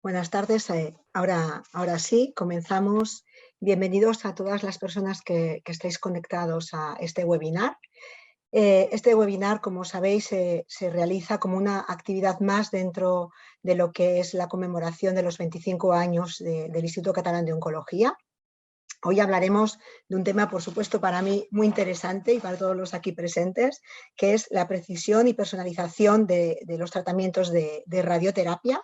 Buenas tardes. Ahora sí, comenzamos. Bienvenidos a todas las personas que estáis conectados a este webinar. Este webinar, como sabéis, se realiza como una actividad más dentro de lo que es la conmemoración de los 25 años del Instituto Catalán de Oncología. Hoy hablaremos de un tema, por supuesto, para mí muy interesante y para todos los aquí presentes, que es la precisión y personalización de los tratamientos de radioterapia.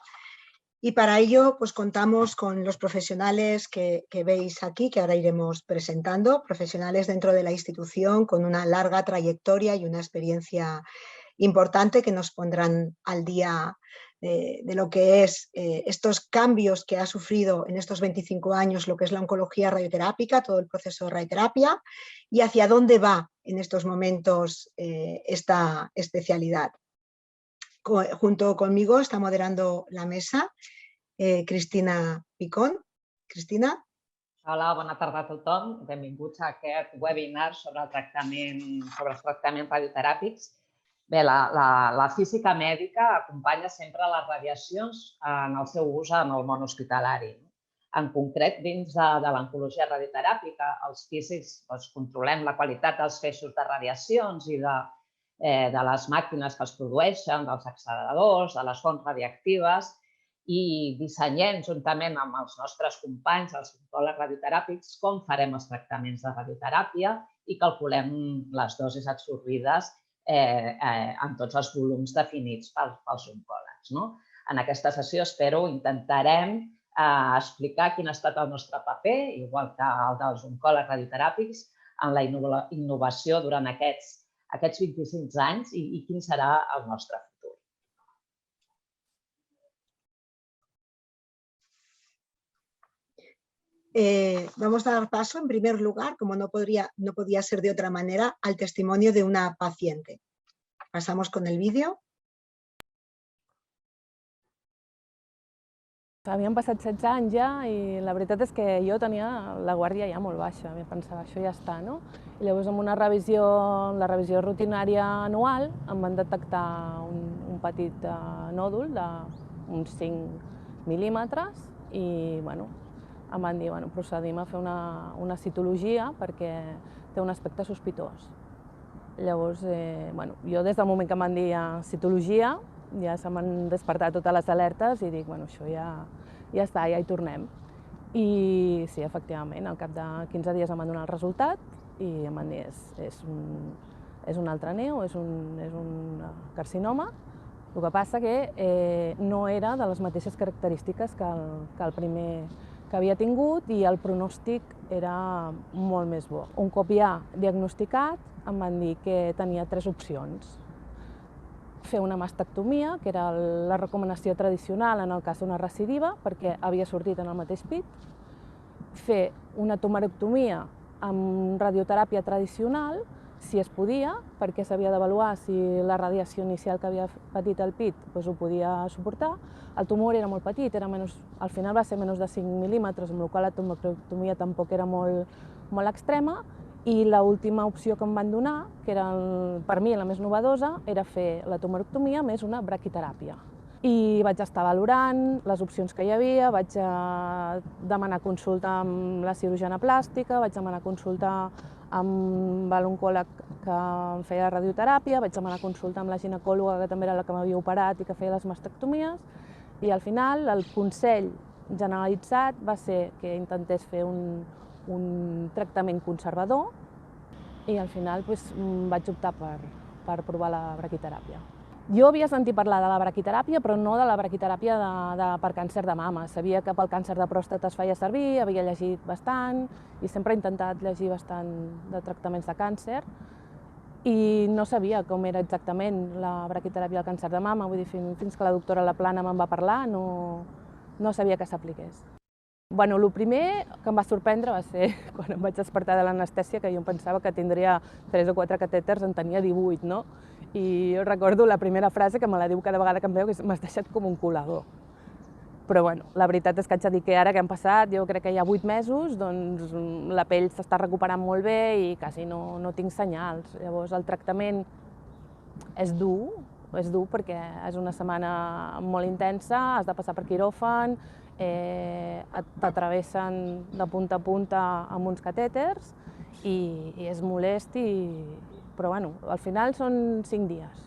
Y para ello, pues contamos con los profesionales que veis aquí, que ahora iremos presentando, profesionales dentro de la institución con una larga trayectoria y una experiencia importante que nos pondrán al día de lo que es estos cambios que ha sufrido en estos 25 años lo que es la oncología radioterápica, todo el proceso de radioterapia y hacia dónde va en estos momentos esta especialidad. Junto conmigo está moderando la mesa Cristina Picón. Cristina. Hola, bona tarda a tothom. Benvinguts a aquest webinar sobre els tractaments radioteràpics. Bé, la física mèdica acompanya sempre les radiacions en el seu ús en el món hospitalari. En concret, dins de l'oncologia radioteràpica, els físics controlem la qualitat dels feixos de radiacions i de les màquines que els produeixen, dels acceleradors, de les fonts radiactives, i dissenyem juntament amb els nostres companys, els oncòlegs radioteràpics, com farem els tractaments de radioteràpia i calculem les dosis absorbides en tots els volums definits pels oncòlegs. En aquesta sessió, intentarem explicar quin ha estat el nostre paper, igual que el dels oncòlegs radioteràpics, en la innovació durant aquests 25 anys i quin serà el nostre futur. Vamos a dar paso, en primer lugar, como no podía ser de otra manera, al testimonio de una paciente. Pasamos con el vídeo. Havien passat 16 anys ja i la veritat és que jo tenia la guàrdia ja molt baixa. Em pensava, això ja està, no? I llavors, en la revisió rutinària anual, em van detectar un petit nòdul d'uns 5 mil·límetres i, bueno, em van dir, procedim a fer una citologia perquè té un aspecte sospitós. Llavors, jo des del moment que em van dir citologia, ja se m'han despertat totes les alertes i dic, això ja està, ja hi tornem. I sí, efectivament, al cap de 15 dies em van donar el resultat i em van dir, és un altre neu, és un carcinoma. El que passa que no era de les mateixes característiques que el primer que havia tingut i el pronòstic era molt més bo. Un cop ja diagnosticat, em van dir que tenia 3 opcions. Fer una mastectomia, que era la recomanació tradicional en el cas d'una recidiva, perquè havia sortit en el mateix pit, fer una tumorectomia amb radioteràpia tradicional, si es podia, perquè s'havia d'avaluar si la radiació inicial que havia patit el pit ho podia suportar. El tumor era molt petit, al final va ser menys de 5 mil·límetres, amb la qual la tumorectomia tampoc era molt extrema, i l'última opció que em van donar, que era per mi la més novedosa, era fer la tumorectomia més una braquiteràpia. I vaig estar valorant les opcions que hi havia, vaig demanar consulta amb la cirurgiana plàstica, vaig demanar consulta amb l'oncòleg que em feia radioteràpia, vaig demanar consulta amb la ginecòloga, que també era la que m'havia operat i que feia les mastectomies, i al final el consell generalitzat va ser que intentés fer un tractament conservador i al final vaig optar per provar la braquiteràpia. Jo havia sentit parlar de la braquiteràpia, però no de la braquiteràpia per càncer de mama. Sabia que pel càncer de pròstata es feia servir, havia llegit bastant i sempre he intentat llegir bastant de tractaments de càncer i no sabia com era exactament la braquiteràpia del càncer de mama, vull dir, fins que la doctora Laplana me'n va parlar no sabia que s'apliqués. El primer que em va sorprendre va ser quan em vaig despertar de l'anestèsia, que jo em pensava que tindria 3 o 4 catèters, en tenia 18, no? I jo recordo la primera frase que me la diu cada vegada que em veu, que és m'has deixat com un colador. Però la veritat és que haig de dir que ara que han passat, jo crec que hi ha 8 mesos, doncs la pell s'està recuperant molt bé i quasi no tinc senyals. Llavors el tractament és dur, és dur perquè és una setmana molt intensa, has de passar per quiròfan, t'atravessen de punta a punta amb uns catèters i és molest, però bueno, al final són 5 dies.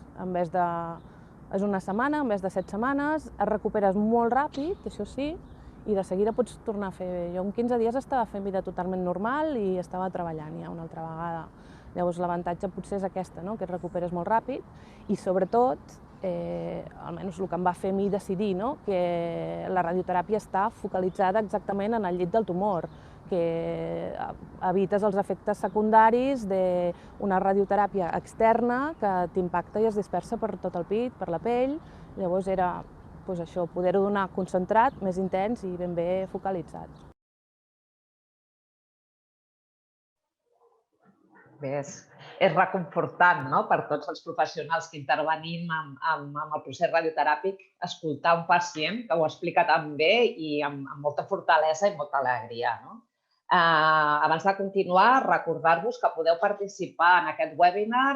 És una setmana, en vez de 7 setmanes, et recuperes molt ràpid, això sí, i de seguida pots tornar a fer... Jo en 15 dies estava fent vida totalment normal i estava treballant ja una altra vegada. Llavors l'avantatge potser és aquesta, que et recuperes molt ràpid i sobretot, almenys el que em va fer a mi decidir, que la radioteràpia està focalitzada exactament en el llit del tumor, que evites els efectes secundaris d'una radioteràpia externa que t'impacta i es dispersa per tot el pit, per la pell. Llavors era això, poder-ho donar concentrat, més intens i ben bé focalitzat. Bé, és reconfortant per tots els professionals que intervenim amb el procés radioteràpic escoltar un pacient que ho explica tan bé i amb molta fortalesa i molta alegria. Abans de continuar, recordar-vos que podeu participar en aquest webinar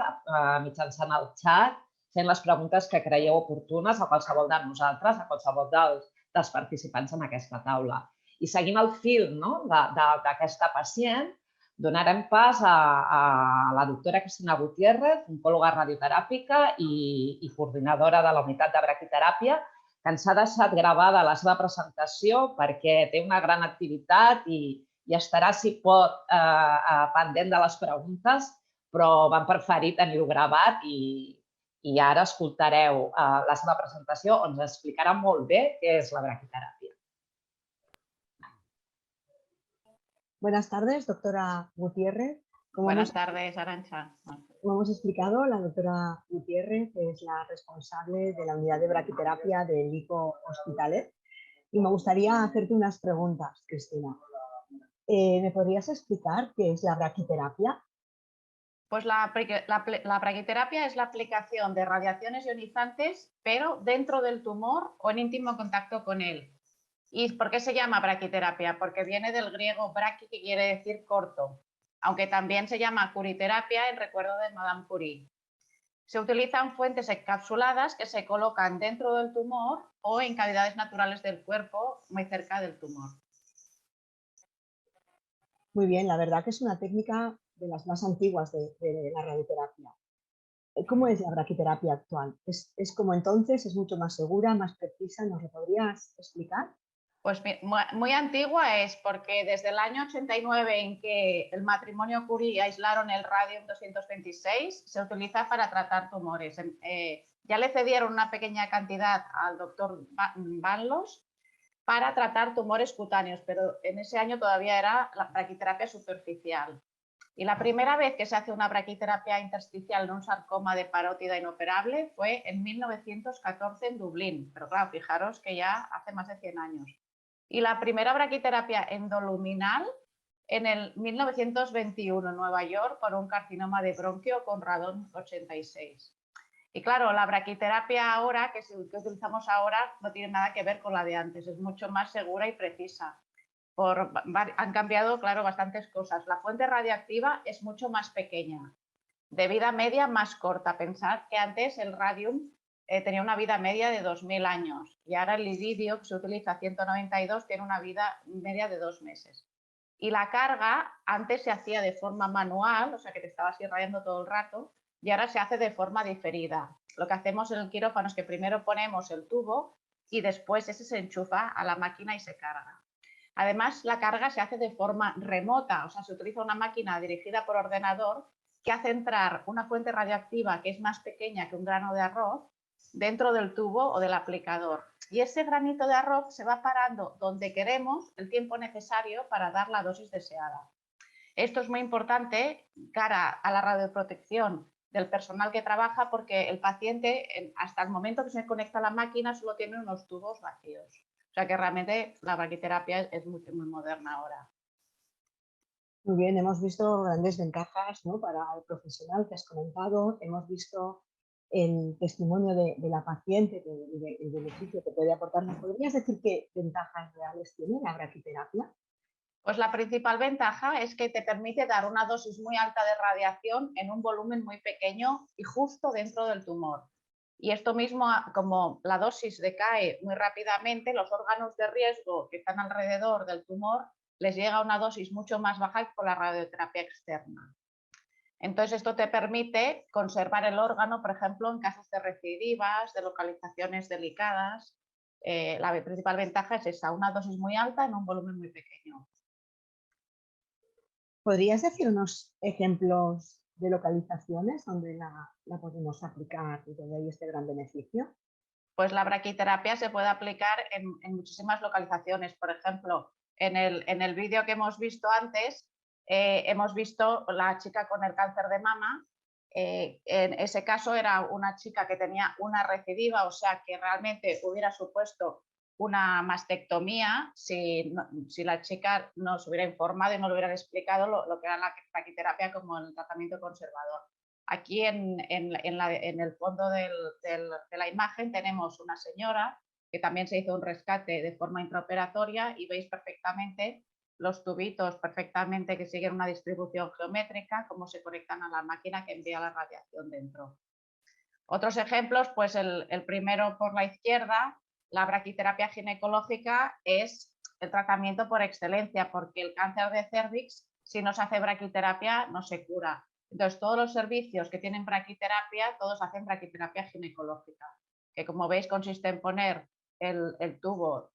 mitjançant el xat, fent les preguntes que creieu oportunes a qualsevol de nosaltres, a qualsevol dels participants en aquesta taula. I seguint el fil d'aquesta pacient, donarem pas a la doctora Cristina Gutiérrez, oncòloga radioteràpica i coordinadora de la unitat de braquiteràpia, que ens ha deixat gravada la seva presentació perquè té una gran activitat i estarà, si pot, pendent de les preguntes, però vam preferir tenir-ho gravat i ara escoltareu la seva presentació on ens explicarà molt bé què és la braquiteràpia. Buenas tardes, doctora Gutiérrez. Buenas tardes, Arantxa. Como hemos explicado, la doctora Gutiérrez es la responsable de la unidad de braquiterapia del ICO Hospitalet y me gustaría hacerte unas preguntas, Cristina. ¿Me podrías explicar qué es la braquiterapia? Pues la braquiterapia es la aplicación de radiaciones ionizantes, pero dentro del tumor o en íntimo contacto con él. ¿Y por qué se llama braquiterapia? Porque viene del griego braqui, que quiere decir corto, aunque también se llama curiterapia en recuerdo de Madame Curie. Se utilizan fuentes encapsuladas que se colocan dentro del tumor o en cavidades naturales del cuerpo muy cerca del tumor. Muy bien, la verdad que es una técnica de las más antiguas de la radioterapia. ¿Cómo es la braquiterapia actual? ¿Es como entonces? ¿Es mucho más segura, más precisa? ¿Nos lo podrías explicar? Pues muy antigua es porque desde el año 89 en que el matrimonio Curie aislaron el radium-226 se utiliza para tratar tumores. Ya le cedieron una pequeña cantidad al doctor Van Loos para tratar tumores cutáneos, pero en ese año todavía era la braquiterapia superficial. Y la primera vez que se hace una braquiterapia intersticial en un sarcoma de parótida inoperable fue en 1914 en Dublín, pero claro, fijaros que ya hace más de 100 años. Y la primera braquiterapia endoluminal en el 1921 en Nueva York por un carcinoma de bronquio con radón 86. Y claro, la braquiterapia ahora, que utilizamos ahora, no tiene nada que ver con la de antes, es mucho más segura y precisa. Han cambiado, claro, bastantes cosas. La fuente radiactiva es mucho más pequeña, de vida media más corta. Pensad que antes el radium tenía una vida media de 2000 años y ahora el iridio, que se utiliza 192, tiene una vida media de 2 meses. Y la carga antes se hacía de forma manual, o sea que te estabas irradiando todo el rato, y ahora se hace de forma diferida. Lo que hacemos en el quirófano es que primero ponemos el tubo y después ese se enchufa a la máquina y se carga. Además, la carga se hace de forma remota, o sea, se utiliza una máquina dirigida por ordenador que hace entrar una fuente radioactiva que es más pequeña que un grano de arroz dentro del tubo o del aplicador. Y ese granito de arroz se va parando donde queremos el tiempo necesario para dar la dosis deseada. Esto es muy importante cara a la radioprotección del personal que trabaja porque el paciente, hasta el momento que se conecta a la máquina, solo tiene unos tubos vacíos. O sea que realmente la braquiterapia es muy moderna ahora. Muy bien, hemos visto grandes ventajas, ¿no?, para el profesional que has comentado, hemos visto el testimonio de la paciente y el beneficio que puede aportar. ¿Nos podrías decir qué ventajas reales tiene la braquiterapia? Pues la principal ventaja es que te permite dar una dosis muy alta de radiación en un volumen muy pequeño y justo dentro del tumor. Y esto mismo, como la dosis decae muy rápidamente, los órganos de riesgo que están alrededor del tumor les llega una dosis mucho más baja que con la radioterapia externa. Entonces, esto te permite conservar el órgano, por ejemplo, en casos de recidivas, de localizaciones delicadas. La principal ventaja es esa, una dosis muy alta en un volumen muy pequeño. ¿Podrías decir unos ejemplos de localizaciones donde la podemos aplicar y donde hay este gran beneficio? Pues la braquiterapia se puede aplicar en muchísimas localizaciones. Por ejemplo, en el vídeo que hemos visto antes, hemos visto la chica con el cáncer de mama. En ese caso era una chica que tenía una recidiva, o sea que realmente hubiera supuesto una mastectomía si la chica nos hubiera informado y nos lo hubieran explicado lo que era la braquiterapia como el tratamiento conservador. Aquí en el fondo de la imagen tenemos una señora que también se hizo un rescate de forma intraoperatoria y veis perfectamente los tubitos perfectamente que siguen una distribución geométrica, cómo se conectan a la máquina que envía la radiación dentro. Otros ejemplos, pues el primero por la izquierda, la braquiterapia ginecológica es el tratamiento por excelencia, porque el cáncer de cérvix, si no se hace braquiterapia, no se cura. Entonces, todos los servicios que tienen braquiterapia, todos hacen braquiterapia ginecológica, que como veis consiste en poner el tubo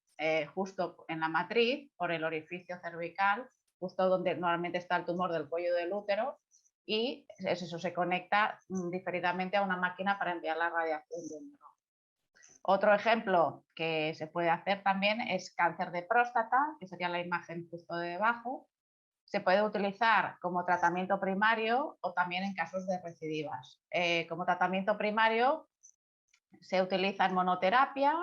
justo en la matriz, por el orificio cervical, justo donde normalmente está el tumor del cuello del útero, y eso se conecta diferidamente a una máquina para enviar la radiación dentro. Otro ejemplo que se puede hacer también es cáncer de próstata, que sería la imagen justo de debajo. Se puede utilizar como tratamiento primario o también en casos de recidivas. Como tratamiento primario se utiliza en monoterapia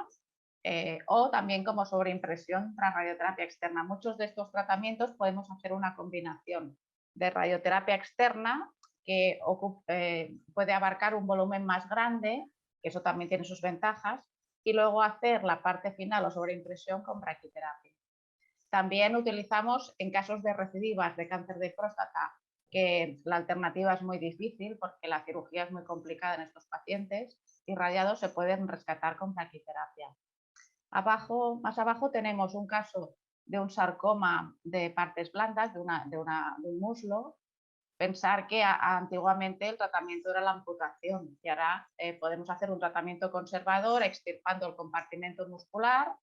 o también como sobreimpresión tras radioterapia externa. Muchos de estos tratamientos podemos hacer una combinación de radioterapia externa que puede abarcar un volumen más grande, que eso también tiene sus ventajas, y luego hacer la parte final o sobreimpresión con braquiterapia. También utilizamos en casos de recidivas de cáncer de próstata, que la alternativa es muy difícil porque la cirugía es muy complicada en estos pacientes, irradiados se pueden rescatar con braquiterapia. Más abajo tenemos un caso de un sarcoma de partes blandas, de un muslo. Pensar que antiguamente el tratamiento era la amputación y ahora podemos hacer un tratamiento conservador extirpando el compartimento muscular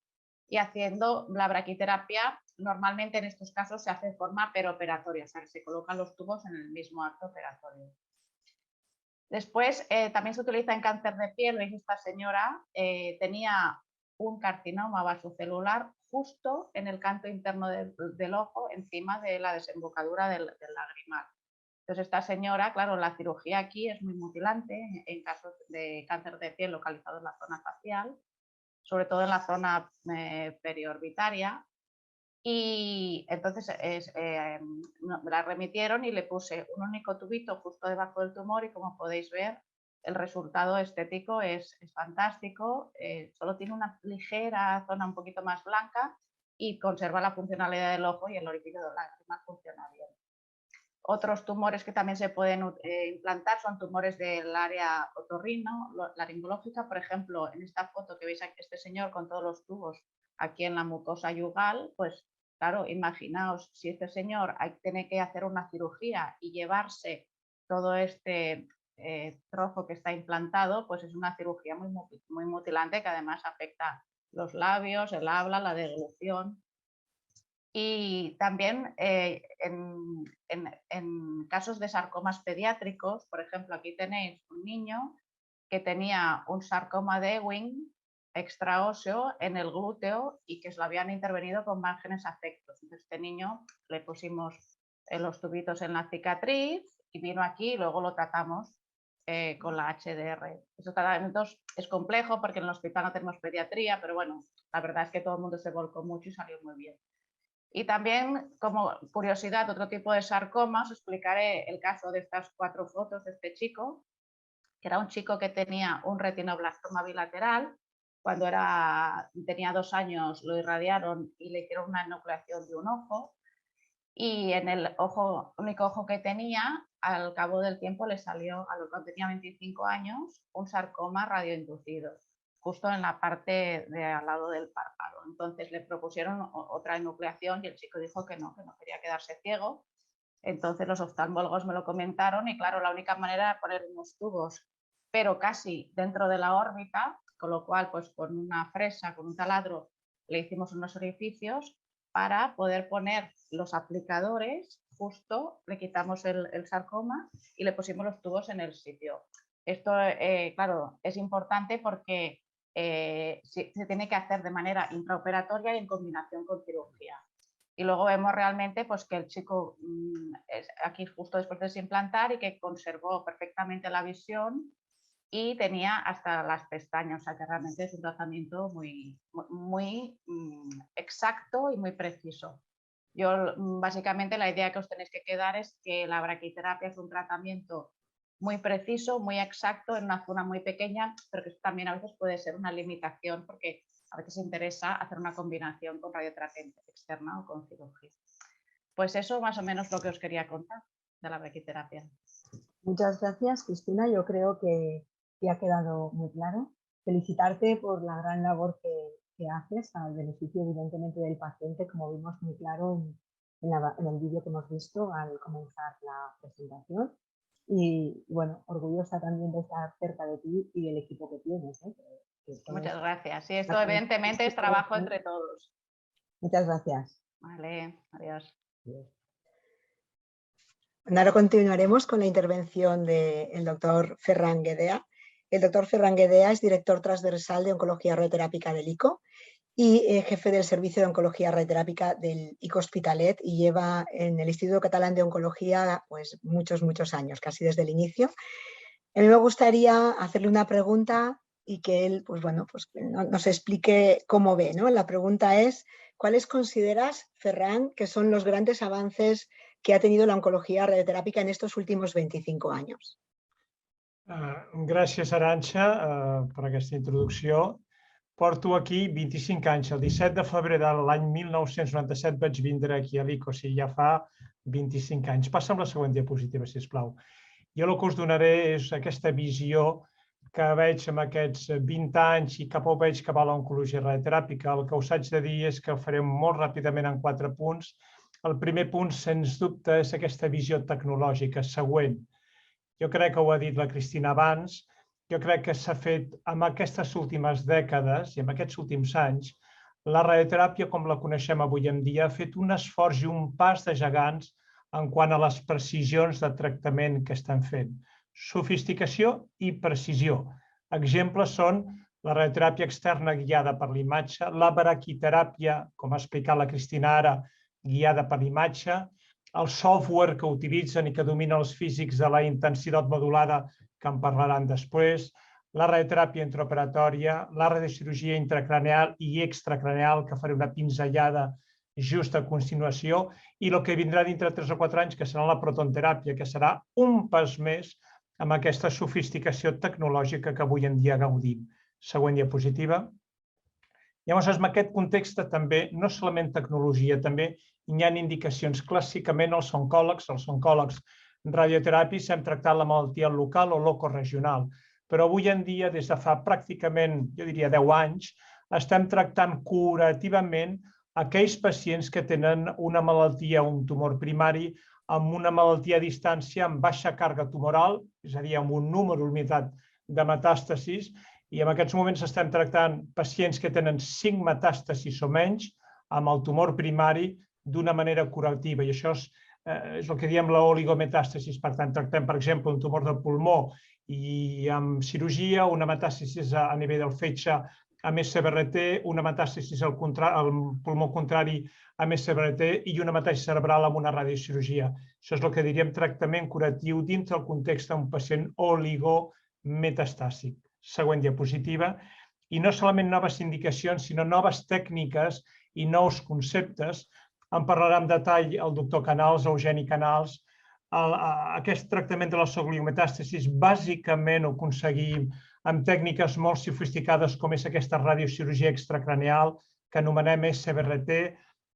y haciendo la braquiterapia. Normalmente en estos casos se hace de forma peroperatoria, o sea que se colocan los tubos en el mismo acto operatorio. Después también se utiliza en cáncer de piel. Veis, esta señora tenía un carcinoma vasocelular justo en el canto interno del ojo, encima de la desembocadura del lagrimal. Entonces, esta señora, claro, la cirugía aquí es muy mutilante en casos de cáncer de piel localizado en la zona facial, sobre todo en la zona periorbitaria. Y entonces me la remitieron y le puse un único tubito justo debajo del tumor y como podéis ver, el resultado estético es fantástico. Solo tiene una ligera zona un poquito más blanca y conserva la funcionalidad del ojo y el orificio de la lágrima funciona bien. Otros tumores que también se pueden implantar son tumores del área otorrino, laringológica. Por ejemplo, en esta foto que veis aquí, este señor con todos los tubos aquí en la mucosa yugal, pues claro, imaginaos si este señor tiene que hacer una cirugía y llevarse todo este trozo que está implantado, pues es una cirugía muy mutilante que además afecta los labios, el habla, la deglución. Y también en casos de sarcomas pediátricos, por ejemplo, aquí tenéis un niño que tenía un sarcoma de Ewing extraóseo en el glúteo y que se lo habían intervenido con márgenes afectos. Entonces, este niño le pusimos los tubitos en la cicatriz y vino aquí y luego lo tratamos con la HDR. Estos tratamientos es complejo porque en el hospital no tenemos pediatría, pero bueno, la verdad es que todo el mundo se volcó mucho y salió muy bien. Y también, como curiosidad, otro tipo de sarcoma, os explicaré el caso de estas 4 fotos de este chico, que era un chico que tenía un retinoblastoma bilateral. Cuando tenía 2 años lo irradiaron y le hicieron una enucleación de un ojo. Y en el único ojo que tenía al cabo del tiempo le salió, cuando tenía 25 años, un sarcoma radioinducido, justo en la parte de al lado del párpado. Entonces le propusieron otra enucleación y el chico dijo que no quería quedarse ciego. Entonces los oftalmólogos me lo comentaron y claro, la única manera era poner unos tubos, pero casi dentro de la órbita, con lo cual pues con una fresa, con un taladro, le hicimos unos orificios para poder poner los aplicadores, justo le quitamos el sarcoma y le pusimos los tubos en el sitio. Esto, claro, es importante porque se tiene que hacer de manera intraoperatoria y en combinación con cirugía. Y luego vemos realmente pues, que el chico aquí justo después de implantar y que conservó perfectamente la visión y tenía hasta las pestañas, o sea que realmente es un tratamiento muy exacto y muy preciso. Yo básicamente la idea que os tenéis que quedar es que la braquiterapia es un tratamiento muy preciso, muy exacto en una zona muy pequeña, pero que también a veces puede ser una limitación porque a veces interesa hacer una combinación con radioterapia externa o con cirugía. Pues eso más o menos lo que os quería contar de la braquiterapia. Muchas gracias, Cristina. Yo creo que ha quedado muy claro. Felicitarte por la gran labor que haces al beneficio evidentemente del paciente, como vimos muy claro en el vídeo que hemos visto al comenzar la presentación. Y bueno, orgullosa también de estar cerca de ti y del equipo que tienes. Muchas gracias. Sí, esto evidentemente es trabajo entre todos. Muchas gracias. Vale, adiós. Ahora continuaremos con la intervención del doctor Ferran Guedea. El doctor Ferran Guedea es director transversal de Oncología Radioterápica del ICO y jefe del Servicio de Oncología Radioterápica del ICO Hospitalet y lleva en el Instituto Catalán de Oncología pues, muchos años, casi desde el inicio. A mí me gustaría hacerle una pregunta y que él pues, bueno, pues, nos explique cómo ve, ¿no? La pregunta es, ¿cuáles consideras, Ferran, que son los grandes avances que ha tenido la oncología radioterápica en estos últimos 25 años? Gràcies, Arantxa, per aquesta introducció. Porto aquí 25 anys. El 17 de febrer de l'any 1997 vaig vindre aquí a l'ICO, o sigui, ja fa 25 anys. Passa'm la següent diapositiva, sisplau. Jo el que us donaré és aquesta visió que veig amb aquests 20 anys i cap on veig que va l'oncologia radioteràpica. El que us haig de dir és que ho farem molt ràpidament en 4 punts. El primer punt, sens dubte, és aquesta visió tecnològica següent. Jo crec que ho ha dit la Cristina abans, jo crec que s'ha fet amb aquestes últimes dècades i amb aquests últims anys, la radioteràpia com la coneixem avui en dia ha fet un esforç i un pas de gegants en quant a les precisions de tractament que estan fent. Sofisticació i precisió. Exemples són la radioteràpia externa guiada per l'imatge, la braquiteràpia, com ha explicat la Cristina ara, guiada per l'imatge, el software que utilitzen i que dominen els físics de la intensitat modulada, que en parlaran després, la radioteràpia intraoperatòria, la radiocirurgia intracraneal i extracraneal, que faré una pinzellada just a continuació, i el que vindrà dintre 3 o 4 anys, que serà la protonteràpia, que serà un pas més amb aquesta sofisticació tecnològica que avui en dia gaudim. Següent diapositiva. Llavors, en aquest context també, no solament tecnologia, també hi ha indicacions. Clàssicament, els oncòlegs radioteràpics hem tractat la malaltia local o locoregional, però avui en dia, des de fa pràcticament, jo diria 10 anys, estem tractant curativament aquells pacients que tenen una malaltia, un tumor primari, amb una malaltia a distància amb baixa càrrega tumoral, és a dir, amb un número limitat de metàstasis, i en aquests moments estem tractant pacients que tenen 5 metàstasis o menys amb el tumor primari d'una manera curativa. I això és el que diem l'oligometàstasis. Per tant, tractem, per exemple, un tumor del pulmó i amb cirurgia, una metàstasis a nivell del fetge amb SBRT, una metàstasis al pulmó contrari amb SBRT i una metàstasis cerebral amb una radiocirurgia. Això és el que diríem tractament curatiu dins del context d'un pacient oligometastàsic. Següent diapositiva. I no solament noves indicacions, sinó noves tècniques i nous conceptes. En parlarà en detall el doctor Canals, Eugeni Canals. Aquest tractament de les oligometàstasis bàsicament ho aconseguim amb tècniques molt sofisticades com és aquesta radiocirurgia extracraneal que anomenem SBRT,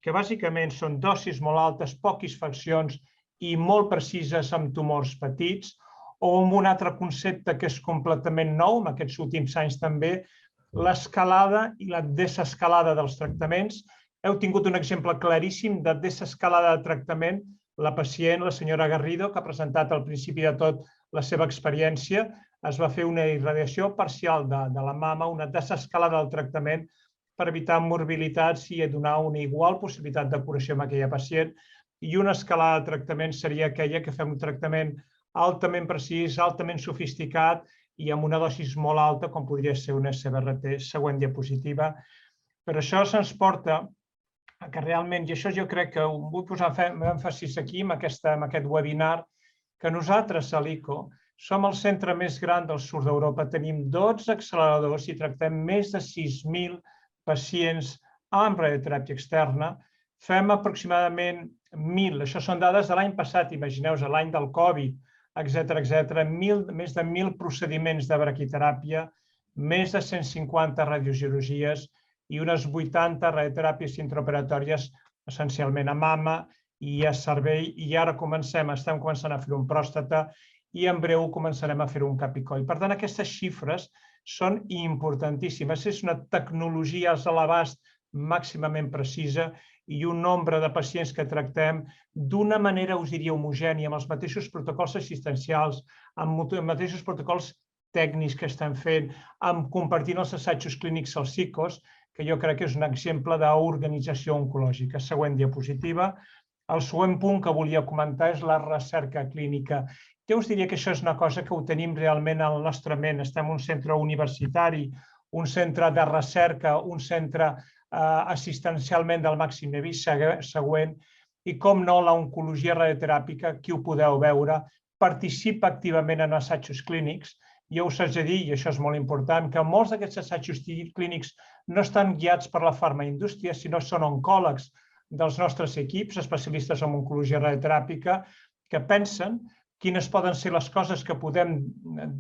que bàsicament són dosis molt altes, poques fraccions i molt precises amb tumors petits, o amb un altre concepte que és completament nou, en aquests últims anys també, l'escalada i la desescalada dels tractaments. Heu tingut un exemple claríssim de desescalada de tractament, la pacient, la senyora Garrido, que ha presentat al principi de tot la seva experiència, es va fer una irradiació parcial de la mama, una desescalada del tractament per evitar morbilitats i donar una igual possibilitat de curació amb aquella pacient, i una escalada de tractament seria aquella que fem un tractament altament precís, altament sofisticat i amb una dosis molt alta, com podria ser una SBRT. Següent diapositiva. Però això se'ns porta a que realment, i això jo crec que vull posar èmfasis aquí en aquest webinar, que nosaltres a l'ICO som el centre més gran del sud d'Europa. Tenim 12 acceleradors i tractem més de 6.000 pacients amb radioteràpia externa. Fem aproximadament 1.000, això són dades de l'any passat, imagineu-vos, l'any del Covid, etc., més de 1.000 procediments de braquiteràpia, més de 150 radiocirurgies i unes 80 radioteràpies intraoperatòries, essencialment a mama i a cervell, i ara estem començant a fer un pròstata i en breu començarem a fer un capicoll. Per tant, aquestes xifres són importantíssimes. És una tecnologia a l'abast màximament precisa i un nombre de pacients que tractem d'una manera, us diria, homogènia, amb els mateixos protocols assistencials, amb els mateixos protocols tècnics que estem fent, amb compartint els assajos clínics als ICOs, que jo crec que és un exemple d'organització oncològica. Següent diapositiva. El següent punt que volia comentar és la recerca clínica. Jo us diria que això és una cosa que ho tenim realment al nostre ment. Estem en un centre universitari, un centre de recerca, un centre assistencialment del màxim nivell. Següent. I com no, l'oncologia radioteràpica, aquí ho podeu veure, participa activament en assajos clínics. Jo us haig de dir, i això és molt important, que molts d'aquests assajos clínics no estan guiats per la farmaindústria, sinó són oncòlegs dels nostres equips, especialistes en oncologia radioteràpica, que pensen quines poden ser les coses que podem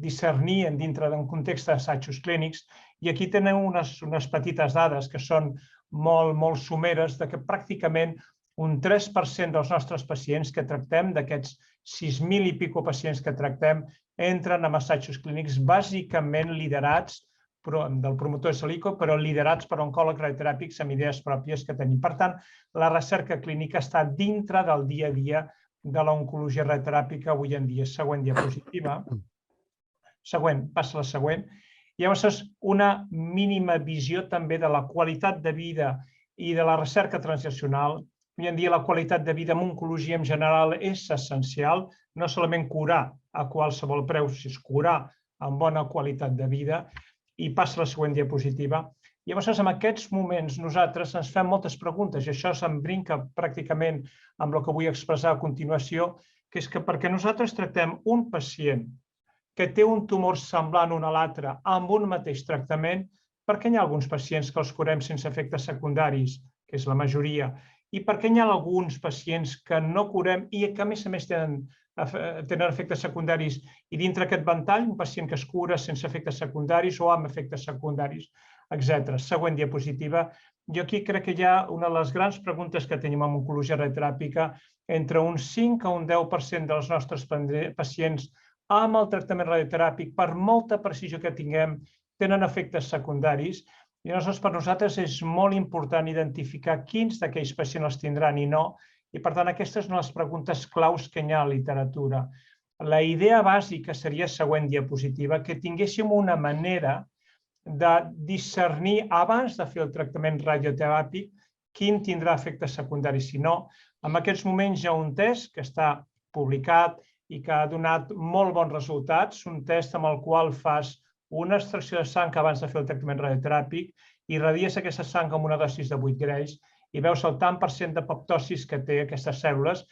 discernir dintre d'un context d'assajos clínics. I aquí tenen unes petites dades que són molt someres, de que pràcticament un 3% dels nostres pacients que tractem, d'aquests 6.000 i pico pacients que tractem, entren en assajos clínics bàsicament liderats del promotor de l'ICO, però liderats per oncòlegs radioteràpics amb idees pròpies que tenim. Per tant, la recerca clínica està dintre del dia a dia de l'oncologia radioteràpica avui en dia. Següent diapositiva. Següent, passa la següent. Llavors, és una mínima visió també de la qualitat de vida i de la recerca translacional. Avui en dia la qualitat de vida en oncologia en general és essencial, no solament curar a qualsevol preu, sinó curar amb bona qualitat de vida. I passa la següent diapositiva. Llavors, en aquests moments, nosaltres ens fem moltes preguntes, i això s'embrinca pràcticament amb el que vull expressar a continuació, que és que perquè nosaltres tractem un pacient que té un tumor semblant un a l'altre amb un mateix tractament, perquè hi ha alguns pacients que els curem sense efectes secundaris, que és la majoria, i perquè hi ha alguns pacients que no curem i que a més tenen efectes secundaris, i dintre aquest ventall, un pacient que es cura sense efectes secundaris o amb efectes secundaris, etc. Següent diapositiva. Jo aquí crec que hi ha una de les grans preguntes que tenim en oncologia radioteràpica, entre un 5 a un 10% dels nostres pacients amb el tractament radioteràpic, per molta precisió que tinguem, tenen efectes secundaris, i aleshores per nosaltres és molt important identificar quins d'aquells pacients els tindran i no, i per tant aquestes són les preguntes claus que hi ha a la literatura. La idea bàsica seria, següent diapositiva, que tinguéssim una manera de discernir abans de fer el tractament radioteràpic quin tindrà efectes secundaris. Si no, en aquests moments hi ha un test que està publicat i que ha donat molt bons resultats, un test amb el qual fas una extracció de sang abans de fer el tractament radioteràpic, irradies aquesta sang amb una dosis de 8 greix i veus el tant per cent d'apoptosis que té aquestes cèl·lules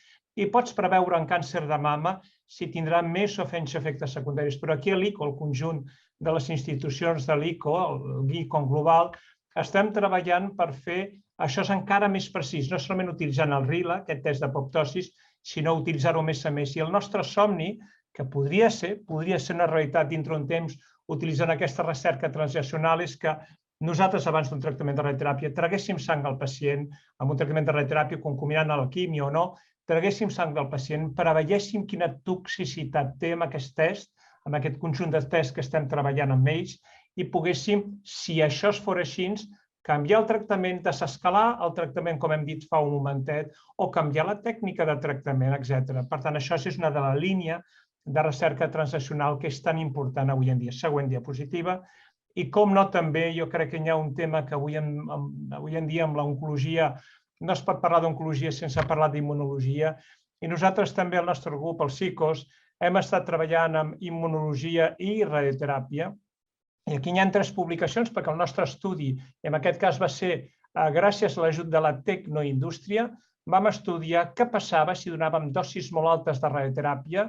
i pots preveure en càncer de mama si tindrà més o menys efectes secundaris. Però aquí a l'ICO, el conjunt de les institucions de l'ICO, el GICO global, estem treballant per fer això encara més precís, no solament utilitzant el RILA, aquest test d'apoptosis, sinó utilitzar-ho més a més. I el nostre somni, que podria ser una realitat dintre un temps utilitzant aquesta recerca translacional, és que nosaltres, abans d'un tractament de radioteràpia, traguéssim sang al pacient amb un tractament de radioteràpia concominant a la quimio o no, traguéssim sang del pacient, preveiéssim quina toxicitat té amb aquest test, amb aquest conjunt de tests que estem treballant amb ells, i poguéssim, si això es fos així, canviar el tractament, desescalar el tractament, com hem dit fa un momentet, o canviar la tècnica de tractament, etc. Per tant, això és una de la línia de recerca translacional que és tan important avui en dia. Següent diapositiva. I com no, també jo crec que hi ha un tema que avui en dia amb l'oncologia no es pot parlar d'oncologia sense parlar d'immunologia. I nosaltres també, el nostre grup, el PSICOS, hem estat treballant amb immunologia i radioteràpia. I aquí hi ha 3 publicacions, perquè el nostre estudi, i en aquest cas va ser gràcies a l'ajut de la tecnoindústria, vam estudiar què passava si donàvem dosis molt altes de radioteràpia,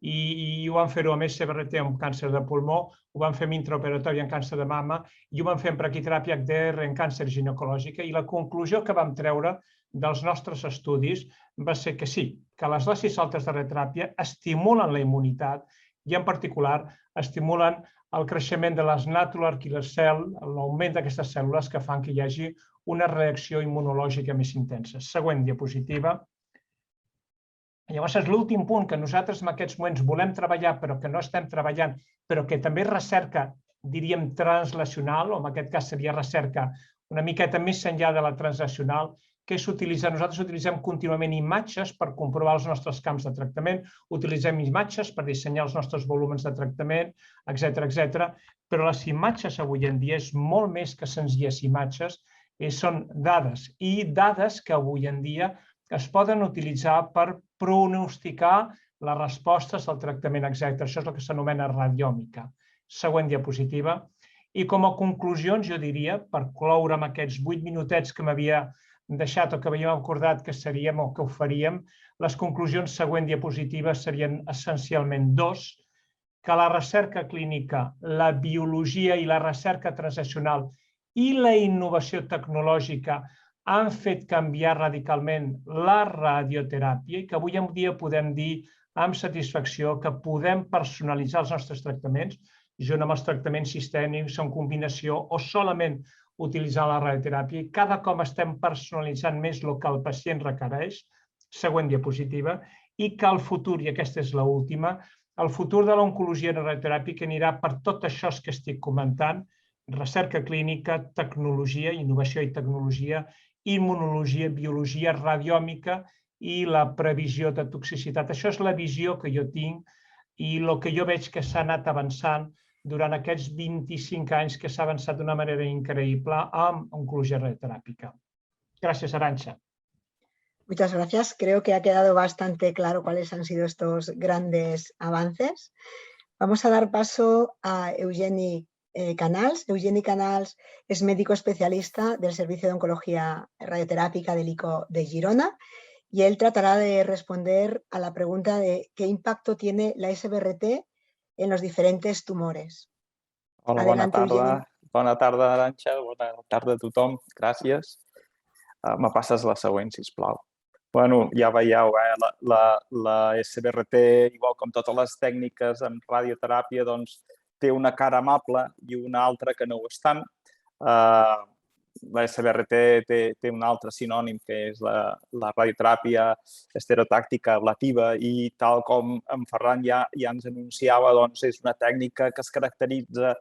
i ho vam fer-ho amb SBRT amb càncer de pulmó, ho vam fer amb intraoperatori en càncer de mama i ho vam fer amb braquiteràpia HDR en càncer ginecològica. I la conclusió que vam treure dels nostres estudis va ser que sí, que les dosis altes de radioteràpia estimulen la immunitat i en particular estimulen el creixement de les natural killer cells, l'augment d'aquestes cèl·lules que fan que hi hagi una reacció immunològica més intensa. Següent diapositiva. Llavors, és l'últim punt que nosaltres en aquests moments volem treballar, però que no estem treballant, però que també és recerca, diríem, translacional, o en aquest cas seria recerca una miqueta més enllà de la translacional, que és utilitzar, nosaltres utilitzem contínuament imatges per comprovar els nostres camps de tractament, utilitzem imatges per dissenyar els nostres volums de tractament, etc. Però les imatges avui en dia és molt més que senzilles imatges, són dades, i dades que avui en dia es poden utilitzar per pronosticar les respostes al tractament exacte. Això és el que s'anomena radiòmica. Següent diapositiva. I com a conclusions, jo diria, per cloure amb aquests 8 minutets que m'havia deixat o que havíem acordat que seríem o que ho faríem, les conclusions, següent diapositiva, serien essencialment 2, que la recerca clínica, la biologia i la recerca translacional i la innovació tecnològica han fet canviar radicalment la radioteràpia i que avui en dia podem dir amb satisfacció que podem personalitzar els nostres tractaments, junt amb els tractaments sistèmics, en combinació o solament utilitzar la radioteràpia, i cada cop estem personalitzant més el que el pacient requereix, següent diapositiva, i que el futur, i aquesta és l'última, el futur de l'oncologia i la radioteràpia que anirà per tot això que estic comentant, recerca clínica, tecnologia, innovació i tecnologia, immunologia, biologia, radiòmica i la previsió de toxicitat. Això és la visió que jo tinc i el que jo veig que s'ha anat avançant durant aquests 25 anys que s'ha avançat d'una manera increïble amb oncologia radioteràpica. Gràcies, Arantxa. Muchas gracias. Creo que ha quedado bastante claro cuáles han sido estos grandes avances. Vamos a dar paso a Eugeni Canals. Eugeni Canals es médico especialista del Servicio de Oncología Radioterápica del ICO de Girona y él tratará de responder a la pregunta de qué impacto tiene la SBRT en los diferentes tumores. Hola, Adelante, bona tarda. Eugeni. Bona tarda, Arantxa. Bona tarda a tothom. Gràcies. Me passes la següent, sisplau. Bueno, ja veieu, la SBRT, igual com totes les tècniques en radioteràpia, doncs, té una cara amable i una altra que no ho és tant. La SBRT té un altre sinònim, que és la radioteràpia estereotàctica ablativa, i tal com en Ferran ja ens anunciava, doncs és una tècnica que es caracteritza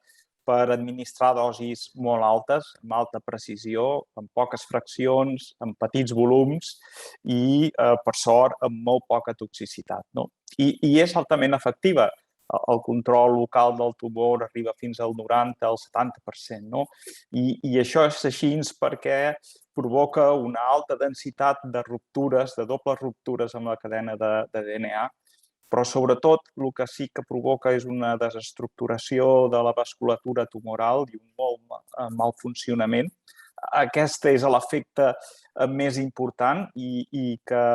per administrar dosis molt altes, amb alta precisió, amb poques fraccions, amb petits volums i, per sort, amb molt poca toxicitat. I és altament efectiva. El control local del tumor arriba fins al 90, al 70%. I això és així perquè provoca una alta densitat de ruptures, de dobles ruptures amb la cadena de DNA, però sobretot el que sí que provoca és una desestructuració de la vasculatura tumoral i un molt mal funcionament. Aquest és l'efecte més important i que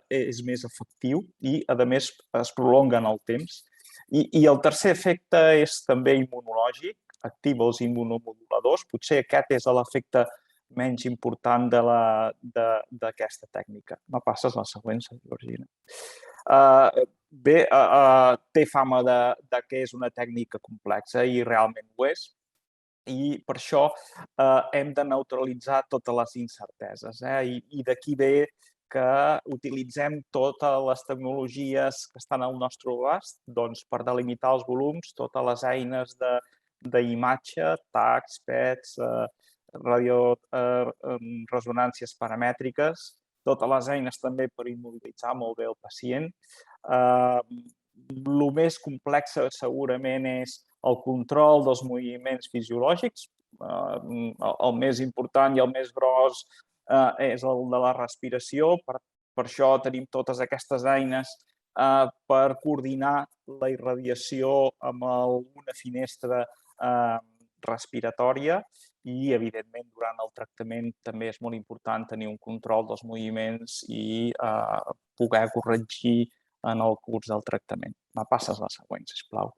és més efectiu i, a més, es prolonga en el temps. I el tercer efecte és també immunològic, activa els immunomoduladors. Potser aquest és l'efecte menys important d'aquesta tècnica. Me passes la següent, Georgina. Bé, té fama que és una tècnica complexa i realment ho és. I per això hem de neutralitzar totes les incerteses. I d'aquí ve que utilitzem totes les tecnologies que estan al nostre abast per delimitar els volums, totes les eines d'imatge, tags, PETs, resonàncies paramètriques, totes les eines també per immobilitzar molt bé el pacient. El més complex segurament és el control dels moviments fisiològics. El més important i el més gros és el de la respiració. Per això tenim totes aquestes eines per coordinar la irradiació amb una finestra respiratòria i, evidentment, durant el tractament també és molt important tenir un control dels moviments i poder corregir en el curs del tractament. Me passes la següent, sisplau.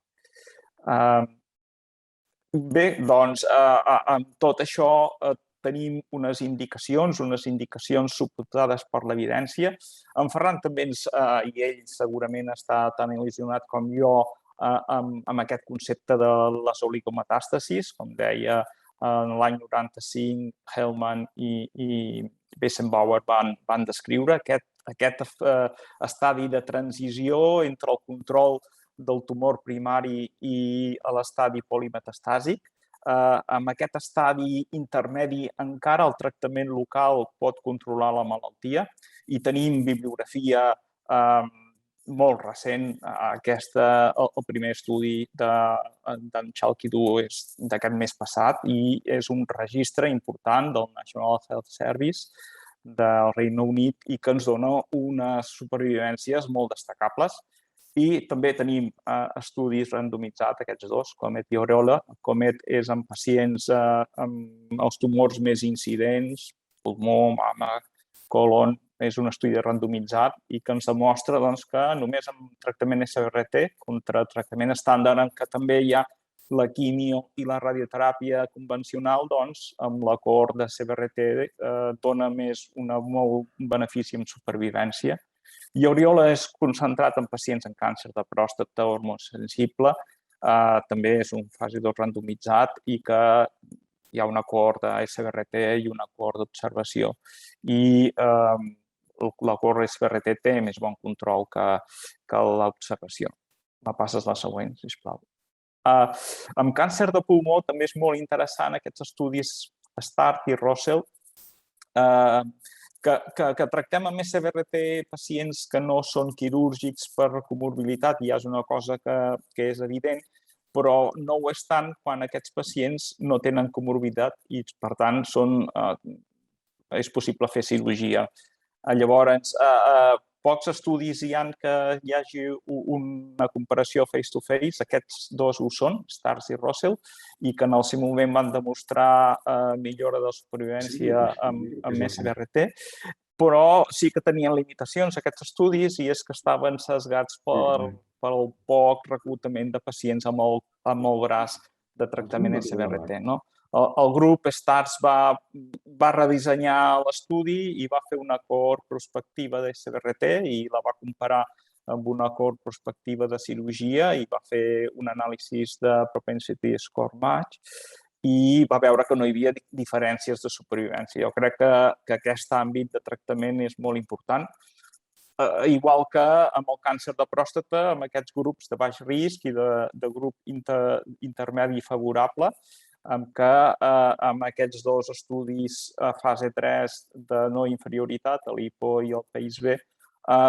Bé, doncs, amb tot això tenim unes indicacions suportades per l'evidència. En Ferran també i ell segurament està tan il·lusionat com jo amb aquest concepte de les oligometàstasis. Com deia, en l'any 95, Hellman i Weissenbauer van descriure aquest estadi de transició entre el control del tumor primari i l'estadi polimetastàsic. Amb aquest estadi intermedi encara el tractament local pot controlar la malaltia i tenim bibliografia molt recent. El primer estudi d'en Chalkidou és d'aquest mes passat i és un registre important del National Health Service del Regne Unit i que ens dona unes supervivències molt destacables. I també tenim estudis randomitzats, aquests dos, COMET i Aureola. COMET és en pacients amb els tumors més incidents, pulmó, mama, colon. És un estudi randomitzat i que ens demostra que només amb tractament SBRT, contra tractament estàndard, en què també hi ha la quimio i la radioteràpia convencional, amb l'acord de CBRT dona més un benefici en supervivència. I Aureola és concentrat en pacients amb càncer de pròstata hormosensible. També és un fase 2 randomitzat i que hi ha un acord de SBRT i un acord d'observació. I l'acord SBRT té més bon control que l'observació. Me passes la següent, sisplau. Amb càncer de pulmó també és molt interessant aquests estudis START i Russell, que tractem amb SBRT pacients que no són quirúrgics per comorbilitat, ja és una cosa que és evident, però no ho és tant quan aquests pacients no tenen comorbilitat i, per tant, és possible fer cirurgia. Llavors, pocs estudis hi ha que hi hagi una comparació face-to-face. Aquests dos ho són, STARS i Russell, i que en el seu moment van demostrar millora de supervivència amb SBRT, però sí que tenien limitacions aquests estudis i és que estaven sesgats pel poc reclutament de pacients amb el braç de tractament SBRT. El grup STARS va redissenyar l'estudi i va fer una cohort prospectiva de SBRT i la va comparar amb una cohort prospectiva de cirurgia i va fer un anàlisi de propensity score match i va veure que no hi havia diferències de supervivència. Jo crec que aquest àmbit de tractament és molt important. Igual que amb el càncer de pròstata, amb aquests grups de baix risc i de grup intermedi favorable, amb què amb aquests dos estudis fase 3 de no inferioritat, l'IPO i el PISB,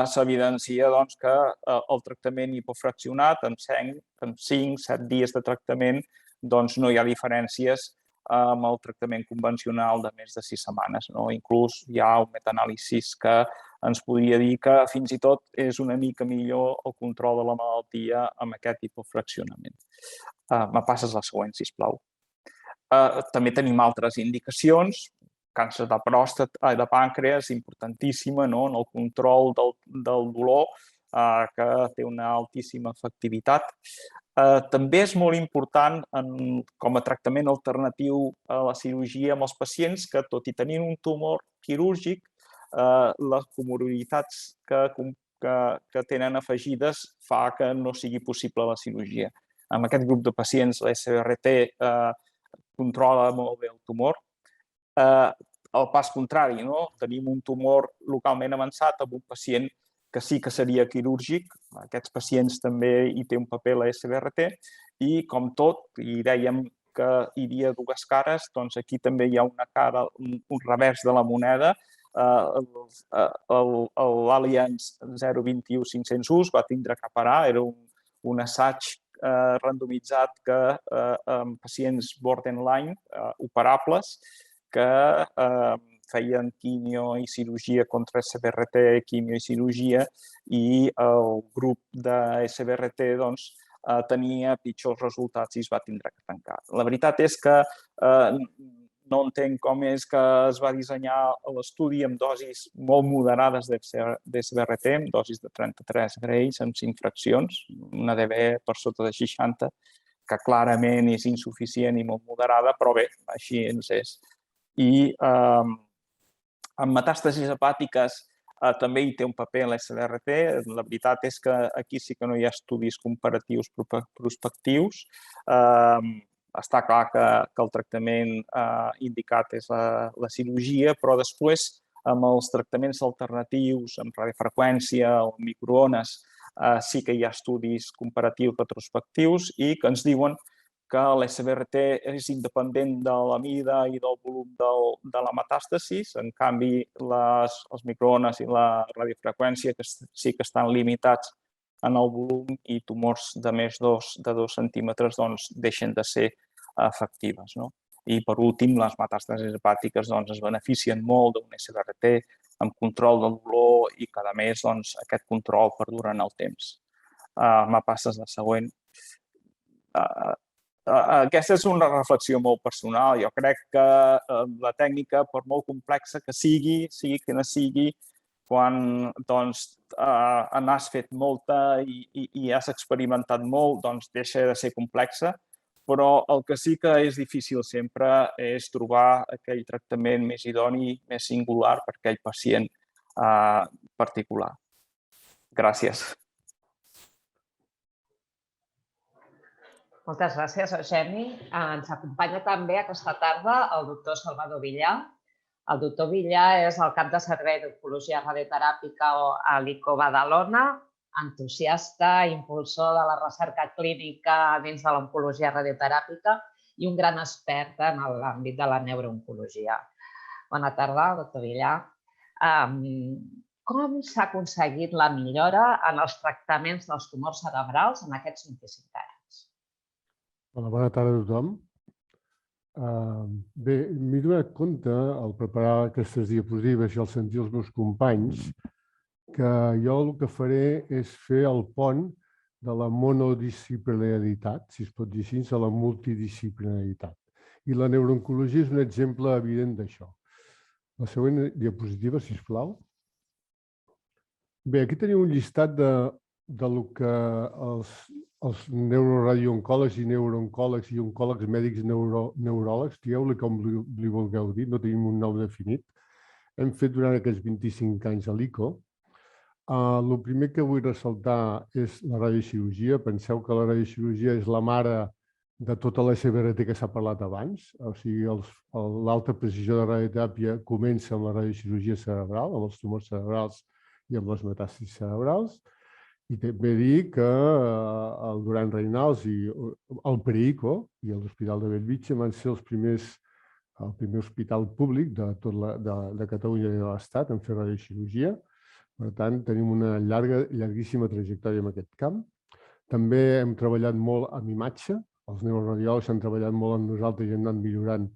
s'evidencia que el tractament hipofraccionat en 5-7 dies de tractament no hi ha diferències amb el tractament convencional de més de 6 setmanes. Inclús hi ha un metaanàlisi que ens podria dir que fins i tot és una mica millor el control de la malaltia amb aquest hipofraccionament. Me passes la següent, sisplau. També tenim altres indicacions, càncer de pròstata, de pàncreas, importantíssima en el control del dolor, que té una altíssima efectivitat. També és molt important com a tractament alternatiu a la cirurgia amb els pacients que, tot i tenir un tumor quirúrgic, les comorbilitats que tenen afegides fa que no sigui possible la cirurgia. En aquest grup de pacients, la SBRT controla molt bé el tumor. el pas contrari, no? Tenim un tumor localment avançat amb un pacient que sí que seria quirúrgic. Aquests pacients també hi té un paper la SBRT i, com tot, i dèiem que hi havia dues cares, doncs aquí també hi ha una cara, un revers de la moneda. L'Allianz 021-501 es va tindre que parar, era un assaig randomitzat que amb pacients borderline operables que feien quimio i cirurgia contra SBRT, quimio i cirurgia, i el grup de SBRT tenia pitjors resultats i es va tindre que tancar. La veritat és que no entenc com és que es va dissenyar l'estudi amb dosis molt moderades d'SBRT, amb dosis de 33 grays, amb 5 fraccions, una DB per sota de 60, que clarament és insuficient i molt moderada, però bé, així ens és. I en metàstasis hepàtiques també hi té un paper l'SBRT. La veritat és que aquí sí que no hi ha estudis comparatius prospectius. Està clar que el tractament indicat és la cirurgia, però després, amb els tractaments alternatius, amb radiofreqüència o microones, sí que hi ha estudis comparatius retrospectius i que ens diuen que l'SBRT és independent de la mida i del volum de la metàstasis. En canvi, els microones i la radiofreqüència sí que estan limitats en el volum i tumors de més de 2 centímetres deixen de ser efectives. I, per últim, les metàstasis hepàtiques es beneficien molt d'un SBRT amb control del dolor i cada mes aquest control perdura en el temps. Me passes la següent. Aquesta és una reflexió molt personal. Jo crec que la tècnica, per molt complexa que sigui quina sigui, quan n'has fet molta i has experimentat molt, deixa de ser complexa, però el que sí que és difícil sempre és trobar aquell tractament més idoni, més singular per aquell pacient particular. Gràcies. Moltes gràcies, Eugeni. Ens acompanya també aquesta tarda el doctor Salvador Villar. El doctor Villar és el cap de servei d'Oncologia Radioteràpica a l'ICO Badalona, entusiasta, impulsor de la recerca clínica dins de l'oncologia radioteràpica i un gran expert en l'àmbit de la neurooncologia. Bona tarda, doctor Villar. Com s'ha aconseguit la millora en els tractaments dels tumors cerebrals en aquests 25 anys? Bona tarda a tothom. Bé, m'he donat compte, al preparar aquestes diapositives i al sentir els meus companys, que jo el que faré és fer el pont de la monodisciplinaritat, si es pot dir així, a la multidisciplinaritat. I la neurooncologia és un exemple evident d'això. La següent diapositiva, sisplau. Bé, aquí tenim un llistat del que els neuroradioncòlegs i neurooncòlegs i oncòlegs mèdics neuròlegs, digueu-li com li vulgueu dir, no tenim un nom definit, hem fet durant aquests 25 anys a l'ICO. El primer que vull ressaltar és la radiocirurgia. Penseu que la radiocirurgia és la mare de tota la SBRT que s'ha parlat abans. O sigui, l'alta precisió de radioteràpia comença amb la radiocirurgia cerebral, amb els tumors cerebrals i amb les metàstasis cerebrals. I també dir que el Duran Reynals i el PREICO i l'Hospital de Bellvitge van ser el primer hospital públic de Catalunya i de l'Estat en fer radiocirurgia. Per tant, tenim una llarguíssima trajectòria en aquest camp. També hem treballat molt amb imatge. Els neuroradiòlegs han treballat molt amb nosaltres i hem anat millorant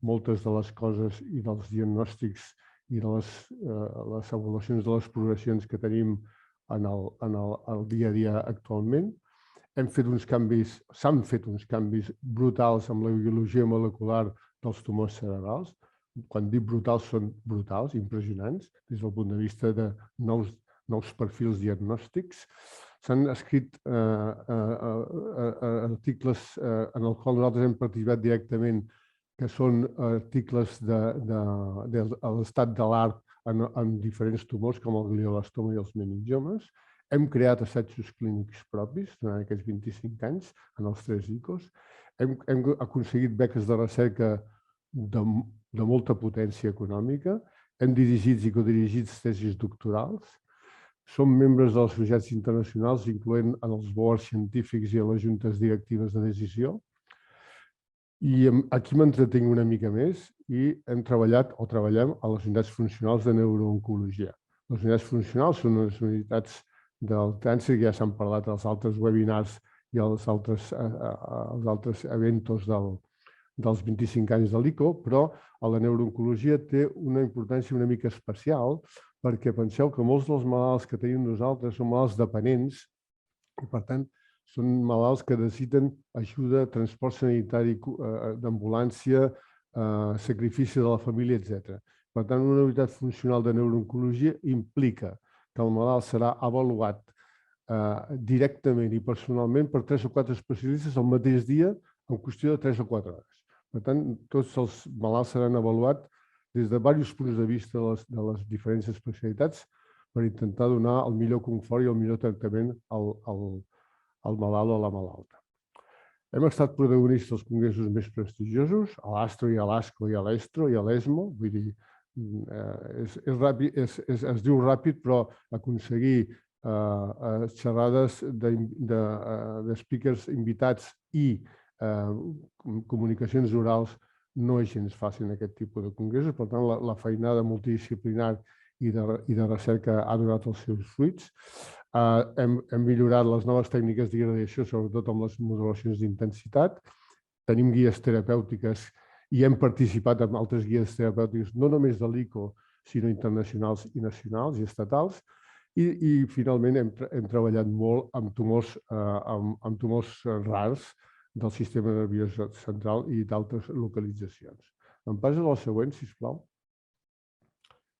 moltes de les coses i dels diagnòstics i de les avaluacions de les progressions que tenim en el dia a dia actualment. S'han fet uns canvis brutals amb la biologia molecular dels tumors cerebrals. Quan dic brutals, són brutals, impressionants, des del punt de vista de nous perfils diagnòstics. S'han escrit articles en els quals nosaltres hem participat directament, que són articles de l'estat de l'art en diferents tumors, com el glioblastoma i els meningiomes. Hem creat assajos clínics propis durant aquests 25 anys en els 3 ICOs. Hem aconseguit beques de recerca de de molta potència econòmica, hem dirigit i codirigit tesis doctorals, som membres de les societats internacionals, incloent en els boards científics i a les juntes directives de decisió. I aquí m'entretinc una mica més i hem treballat o treballem a les unitats funcionals de neurooncologia. Les unitats funcionals són unes unitats del càncer que ja s'han parlat als altres webinars i als altres eventos dels 25 anys de l'ICO, però a la neurooncologia té una importància una mica especial perquè penseu que molts dels malalts que tenim nosaltres són malalts dependents i, per tant, són malalts que necessiten ajuda, transport sanitari d'ambulància, sacrifici de la família, etc. Per tant, una unitat funcional de neurooncologia implica que el malalt serà avaluat directament i personalment per 3 o 4 especialistes el mateix dia en qüestió de 3 o 4 hores. Per tant, tots els malalts seran avaluats des de diversos punts de vista de les diferents especialitats per intentar donar el millor confort i el millor tractament al malalt o a la malalta. Hem estat protagonistes dels congressos més prestigiosos, a l'Astro i a l'Asco i a l'Estro i a l'ESMO. Vull dir, es diu ràpid, però aconseguir xerrades de speakers invitats i comunicacions orals no és gens fàcil en aquest tipus de congressos. Per tant, la feinada multidisciplinar i de recerca ha donat els seus fruits. Hem millorat les noves tècniques d'irradiació, sobretot amb les modulacions d'intensitat. Tenim guies terapèutiques i hem participat en altres guies terapèutiques, no només de l'ICO, sinó internacionals i nacionals i estatals. I finalment hem treballat molt amb tumors rars del sistema nerviós central i d'altres localitzacions. Em passes a la següent, sisplau.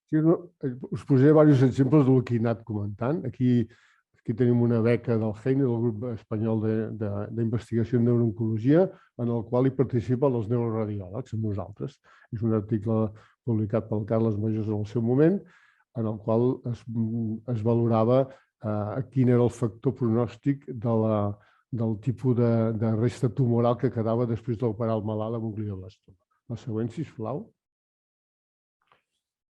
Us posaré diversos exemples del que he anat comentant. Aquí tenim una beca del GEINE, del grup espanyol d'investigació en neurooncologia, en el qual hi participen els neuroradiòlegs, amb nosaltres. És un article publicat pel Carles Majós en el seu moment, en el qual es valorava quin era el factor pronòstic del tipus de resta tumoral que quedava després d'operar el malalt amb un glioblastoma. La següent, sisplau.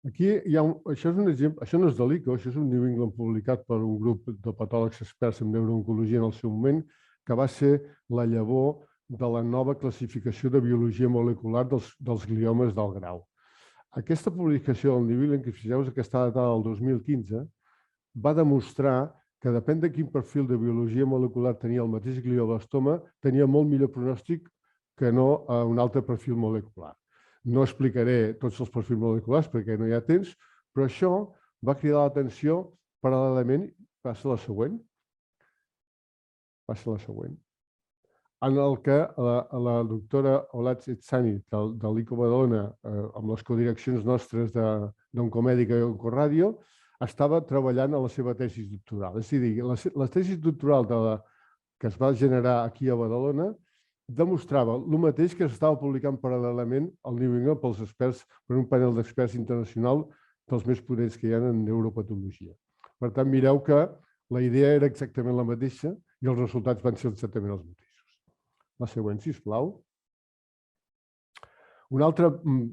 Aquí hi ha això és un exemple, això no és de l'ICO, això és un New England publicat per un grup de patòlegs experts en neurooncologia en el seu moment, que va ser la llavor de la nova classificació de biologia molecular dels gliomes del grau. Aquesta publicació del New England, que fixeu-vos que està datada del 2015, va demostrar que depèn de quin perfil de biologia molecular tenia el mateix glioblastoma, tenia molt millor pronòstic que no un altre perfil molecular. No explicaré tots els perfils moleculars perquè no hi ha temps, però això va cridar l'atenció paral·lelament. Passa la següent. Passa la següent. En el que la doctora Olatz Etsani de l'ICO Badalona, amb les codireccions nostres d'Oncomèdica i Oncoràdio, estava treballant a la seva tesi doctoral. És a dir, la tesi doctoral que es va generar aquí a Badalona demostrava el mateix que s'estava publicant paral·lelament al New England pels experts, per un panel d'experts internacional dels més potents que hi ha en neuropatologia. Per tant, mireu que la idea era exactament la mateixa i els resultats van ser exactament els mateixos. La següent, sisplau. Un altre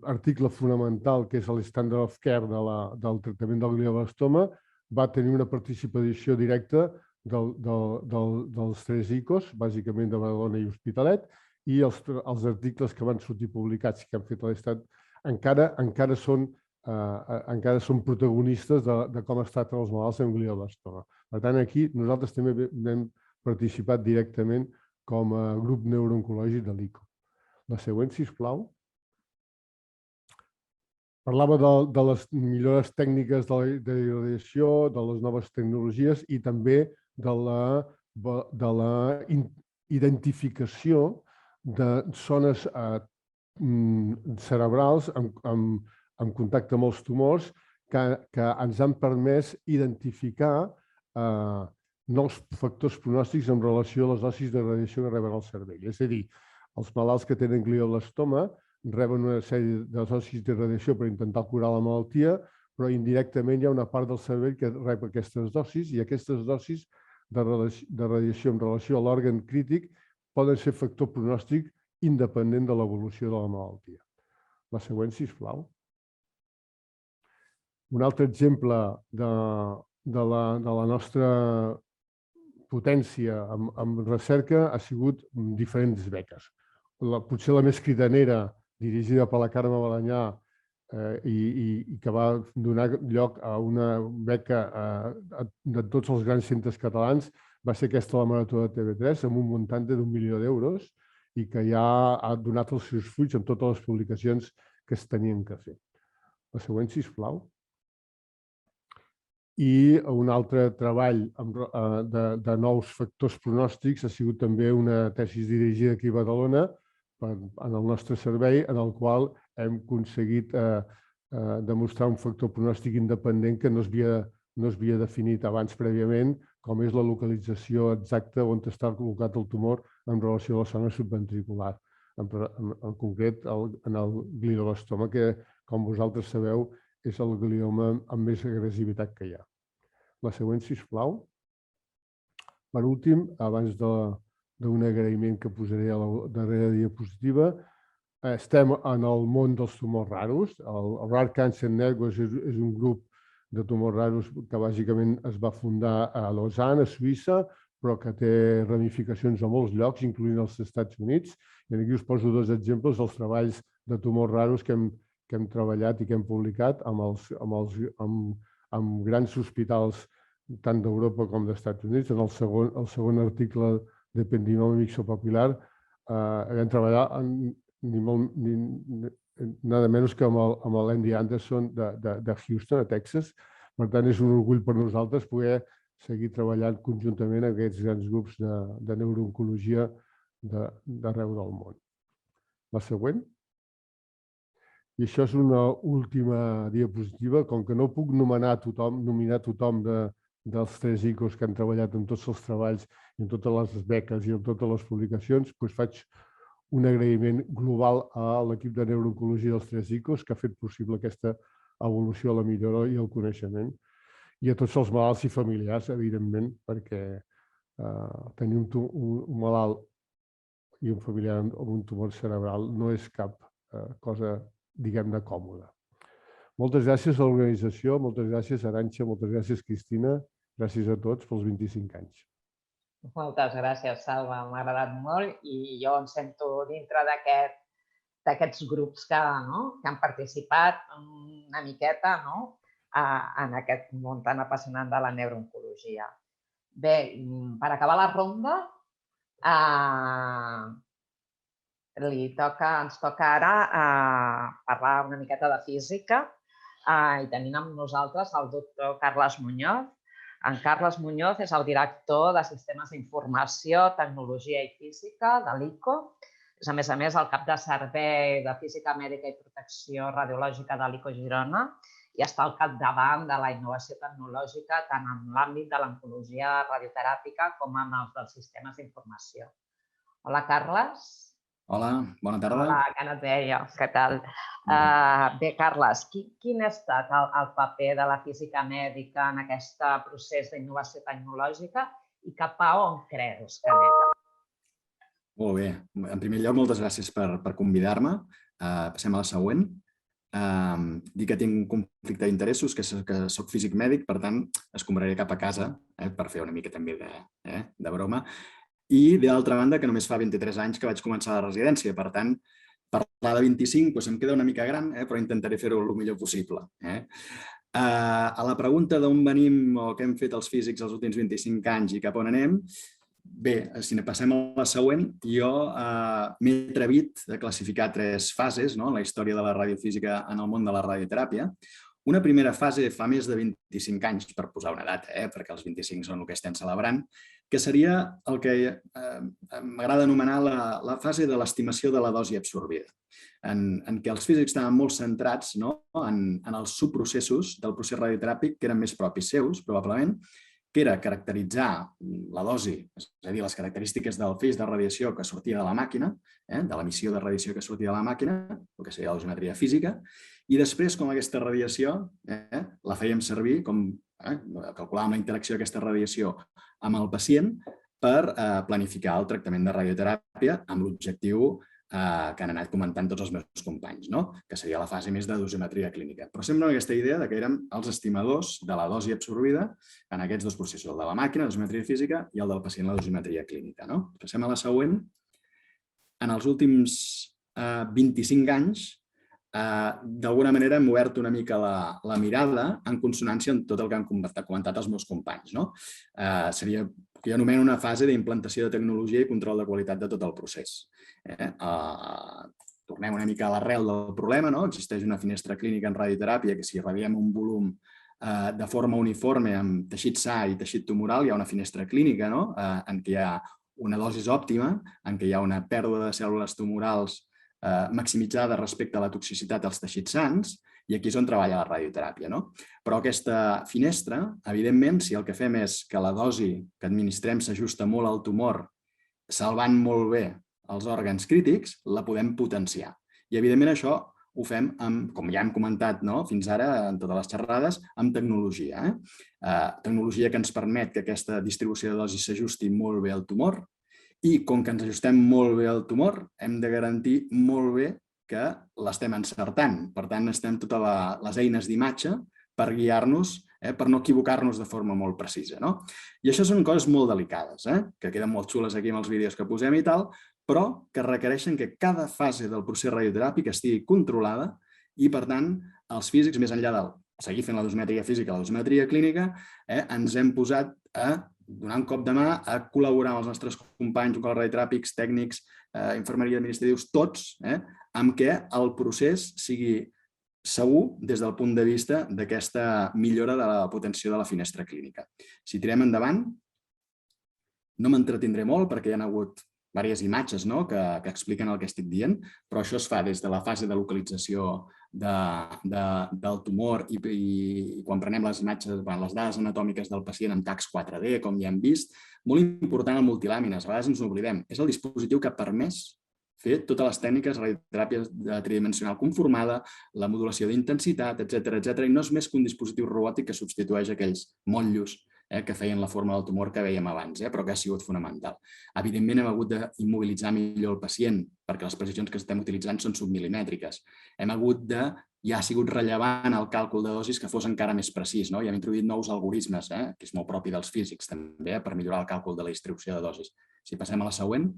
article fonamental, que és l'Standard of Care del tractament del glioblastoma, va tenir una participació directa dels 3 ICOs, bàsicament de Badalona i Hospitalet, i els articles que van sortir publicats que han fet l'Estat encara són protagonistes de com es tracten els malalts amb glioblastoma. Per tant, aquí nosaltres també hem participat directament com a grup neurooncològic de l'ICO. La següent, sisplau. Parlava de les millores tècniques de irradiació, de les noves tecnologies i també de la identificació de zones cerebrals en contacte amb els tumors que ens han permès identificar nous factors pronòstics en relació a les dosis de radiació que reben al cervell. És a dir, els malalts que tenen glioblastoma reben una sèrie de dosis de radiació per intentar curar la malaltia, però indirectament hi ha una part del cervell que rep aquestes dosis i aquestes dosis de radiació en relació a l'òrgan crític poden ser factor pronòstic independent de l'evolució de la malaltia. La següent, sisplau. Un altre exemple de la nostra potència en recerca ha sigut diferents beques. Potser la més cridanera, dirigida per la Carme Balanyà i que va donar lloc a una beca de tots els grans centres catalans, va ser aquesta la Marató de TV3 amb un muntant d'1 milió d'euros i que ja ha donat els seus fruits en totes les publicacions que es tenien que fer. La següent, sisplau. I un altre treball de nous factors pronòstics ha sigut també una tesi dirigida aquí a Badalona en el nostre servei, en el qual hem aconseguit demostrar un factor pronòstic independent que no s'havia definit abans prèviament, com és la localització exacta on està col·locat el tumor en relació a la zona subventricular, en concret en el glioblastoma, que, com vosaltres sabeu, és el glioma amb més agressivitat que hi ha. La següent, sisplau. Per últim, abans d'un agraïment que posaré a la darrera diapositiva, estem en el món dels tumors raros. El Rare Cancer Network és un grup de tumors raros que bàsicament es va fundar a Lausanne, a Suïssa, però que té ramificacions a molts llocs, incloent els Estats Units. I aquí us poso dos exemples dels treballs de tumors raros que hem treballat i que hem publicat amb grans hospitals tant d'Europa com dels Estats Units. En el segon article d'ependimoma mixopapilar vam treballar nada menys que amb l'Andy Anderson de Houston, a Texas. Per tant, és un orgull per nosaltres poder seguir treballant conjuntament amb aquests grans grups de neurooncologia d'arreu del món. La següent. I això és una última diapositiva. Com que no puc nominar tothom dels 3 ICOs que han treballat en tots els treballs, en totes les beques i en totes les publicacions, doncs faig un agraïment global a l'equip de neurooncologia dels 3 ICOs que ha fet possible aquesta evolució, la millora i el coneixement. I a tots els malalts i familiars, evidentment, perquè tenir un malalt i un familiar amb un tumor cerebral no és cap cosa, diguem-ne, còmoda. Moltes gràcies a l'organització, moltes gràcies, Arantxa, moltes gràcies, Cristina. Gràcies a tots pels 25 anys. Moltes gràcies, Salva. M'ha agradat molt i jo em sento dintre d'aquests grups que han participat una miqueta en aquest món tan apassionant de la neurooncologia. Bé, per acabar la ronda, ens toca ara parlar una miqueta de física i tenim amb nosaltres el doctor Carles Muñoz. En Carles Muñoz és el director de Sistemes d'Informació, Tecnologia i Física de l'ICO. És, a més, el cap de servei de Física Mèdica i Protecció Radiològica de l'ICO Girona i està al capdavant de la innovació tecnològica tant en l'àmbit de l'oncologia radioteràpica com en els dels sistemes d'informació. Hola, Carles. Hola, bona tarda. Hola, que no et veia. Què tal? Bé, Carles, quin ha estat el paper de la física mèdica en aquest procés d'innovació tecnològica i cap a on creus que anem? Molt bé. En primer lloc, moltes gràcies per convidar-me. Passem a la següent. Dir que tinc un conflicte d'interessos, que soc físic mèdic, per tant, escombraré cap a casa per fer una mica també de broma. I, d'altra banda, que només fa 23 anys que vaig començar la residència. Per tant, parlar de 25 em queda una mica gran, però intentaré fer-ho el millor possible. A la pregunta d'on venim o què hem fet els físics els últims 25 anys i cap on anem, bé, si passem a la següent, jo m'he atrevit a classificar 3 fases en la història de la radiofísica en el món de la radioteràpia. Una primera fase fa més de 25 anys, per posar una data, perquè els 25 són el que estem celebrant, que seria el que m'agrada anomenar la fase de l'estimació de la dosi absorbida, en què els físics estaven molt centrats en els subprocessos del procés radioteràpic que eren més propis seus, probablement, que era caracteritzar la dosi, és a dir, les característiques del feix de radiació que sortia de la màquina, de l'emissió de radiació que sortia de la màquina, el que seria la geometria física, i després, com aquesta radiació, la fèiem servir, calculàvem la interacció d'aquesta radiació amb el pacient per planificar el tractament de radioteràpia amb l'objectiu que han anat comentant tots els meus companys, que seria la fase més de dosimetria clínica. Però sempre amb aquesta idea que érem els estimadors de la dosi absorbida en aquests dos processos, el de la màquina, la dosimetria física, i el del pacient, la dosimetria clínica. Passem a la següent. En els últims 25 anys, d'alguna manera hem obert una mica la mirada en consonància amb tot el que han comentat els meus companys. Seria que jo anomeno una fase d'implantació de tecnologia i control de qualitat de tot el procés. Tornem una mica a l'arrel del problema. Existeix una finestra clínica en radioteràpia que si irradiem un volum de forma uniforme amb teixit sa i teixit tumoral, hi ha una finestra clínica en què hi ha una dosi òptima, en què hi ha una pèrdua de cèl·lules tumorals maximitzada respecte a la toxicitat dels teixits sans, i aquí és on treballa la radioteràpia. Però aquesta finestra, evidentment, si el que fem és que la dosi que administrem s'ajusta molt al tumor, salvant molt bé els òrgans crítics, la podem potenciar. I, evidentment, això ho fem, com ja hem comentat fins ara en totes les xerrades, amb tecnologia. Tecnologia que ens permet que aquesta distribució de dosis s'ajusti molt bé al tumor, i com que ens ajustem molt bé al tumor, hem de garantir molt bé que l'estem encertant. Per tant, necessitem totes les eines d'imatge per guiar-nos, per no equivocar-nos de forma molt precisa. I això són coses molt delicades, que queden molt xules aquí amb els vídeos que posem i tal, però que requereixen que cada fase del procés radioteràpic estigui controlada i, per tant, els físics, més enllà de seguir fent la dosimetria física i la dosimetria clínica, ens hem posat a donar un cop de mà, a col·laborar amb els nostres companys, oncòlegs radioteràpics, tècnics, infermeria administratius, tots, amb què el procés sigui segur des del punt de vista d'aquesta millora de la potenciació de la finestra clínica. Si tirem endavant, no m'entretindré molt perquè hi ha hagut diverses imatges que expliquen el que estic dient, però això es fa des de la fase de localització del tumor i quan prenem les imatges, les dades anatòmiques del pacient amb TACS 4D, com ja hem vist, molt important el multilàmines, a vegades ens n'oblidem. És el dispositiu que ha permès fer totes les tècniques de radioteràpia tridimensional conformada, la modulació d'intensitat, etc. I no és més que un dispositiu robòtic que substitueix aquells motllos que feien la forma del tumor que vèiem abans, però que ha sigut fonamental. Evidentment, hem hagut d'immobilitzar millor el pacient, perquè les precisions que estem utilitzant són submilimètriques. Hem hagut de, ja ha sigut rellevant el càlcul de dosis que fos encara més precís, i hem introduït nous algoritmes, que és molt propi dels físics també, per millorar el càlcul de la distribució de dosis. Si passem a la següent,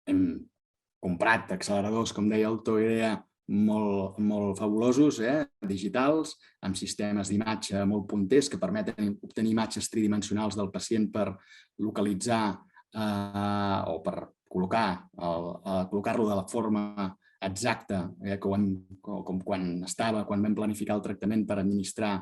hem comprat acceleradors, com deia el Toidea, molt fabulosos, digitals, amb sistemes d'imatge molt punters que permeten obtenir imatges tridimensionals del pacient per localitzar o per col·locar-lo de la forma exacta, com quan vam planificar el tractament per administrar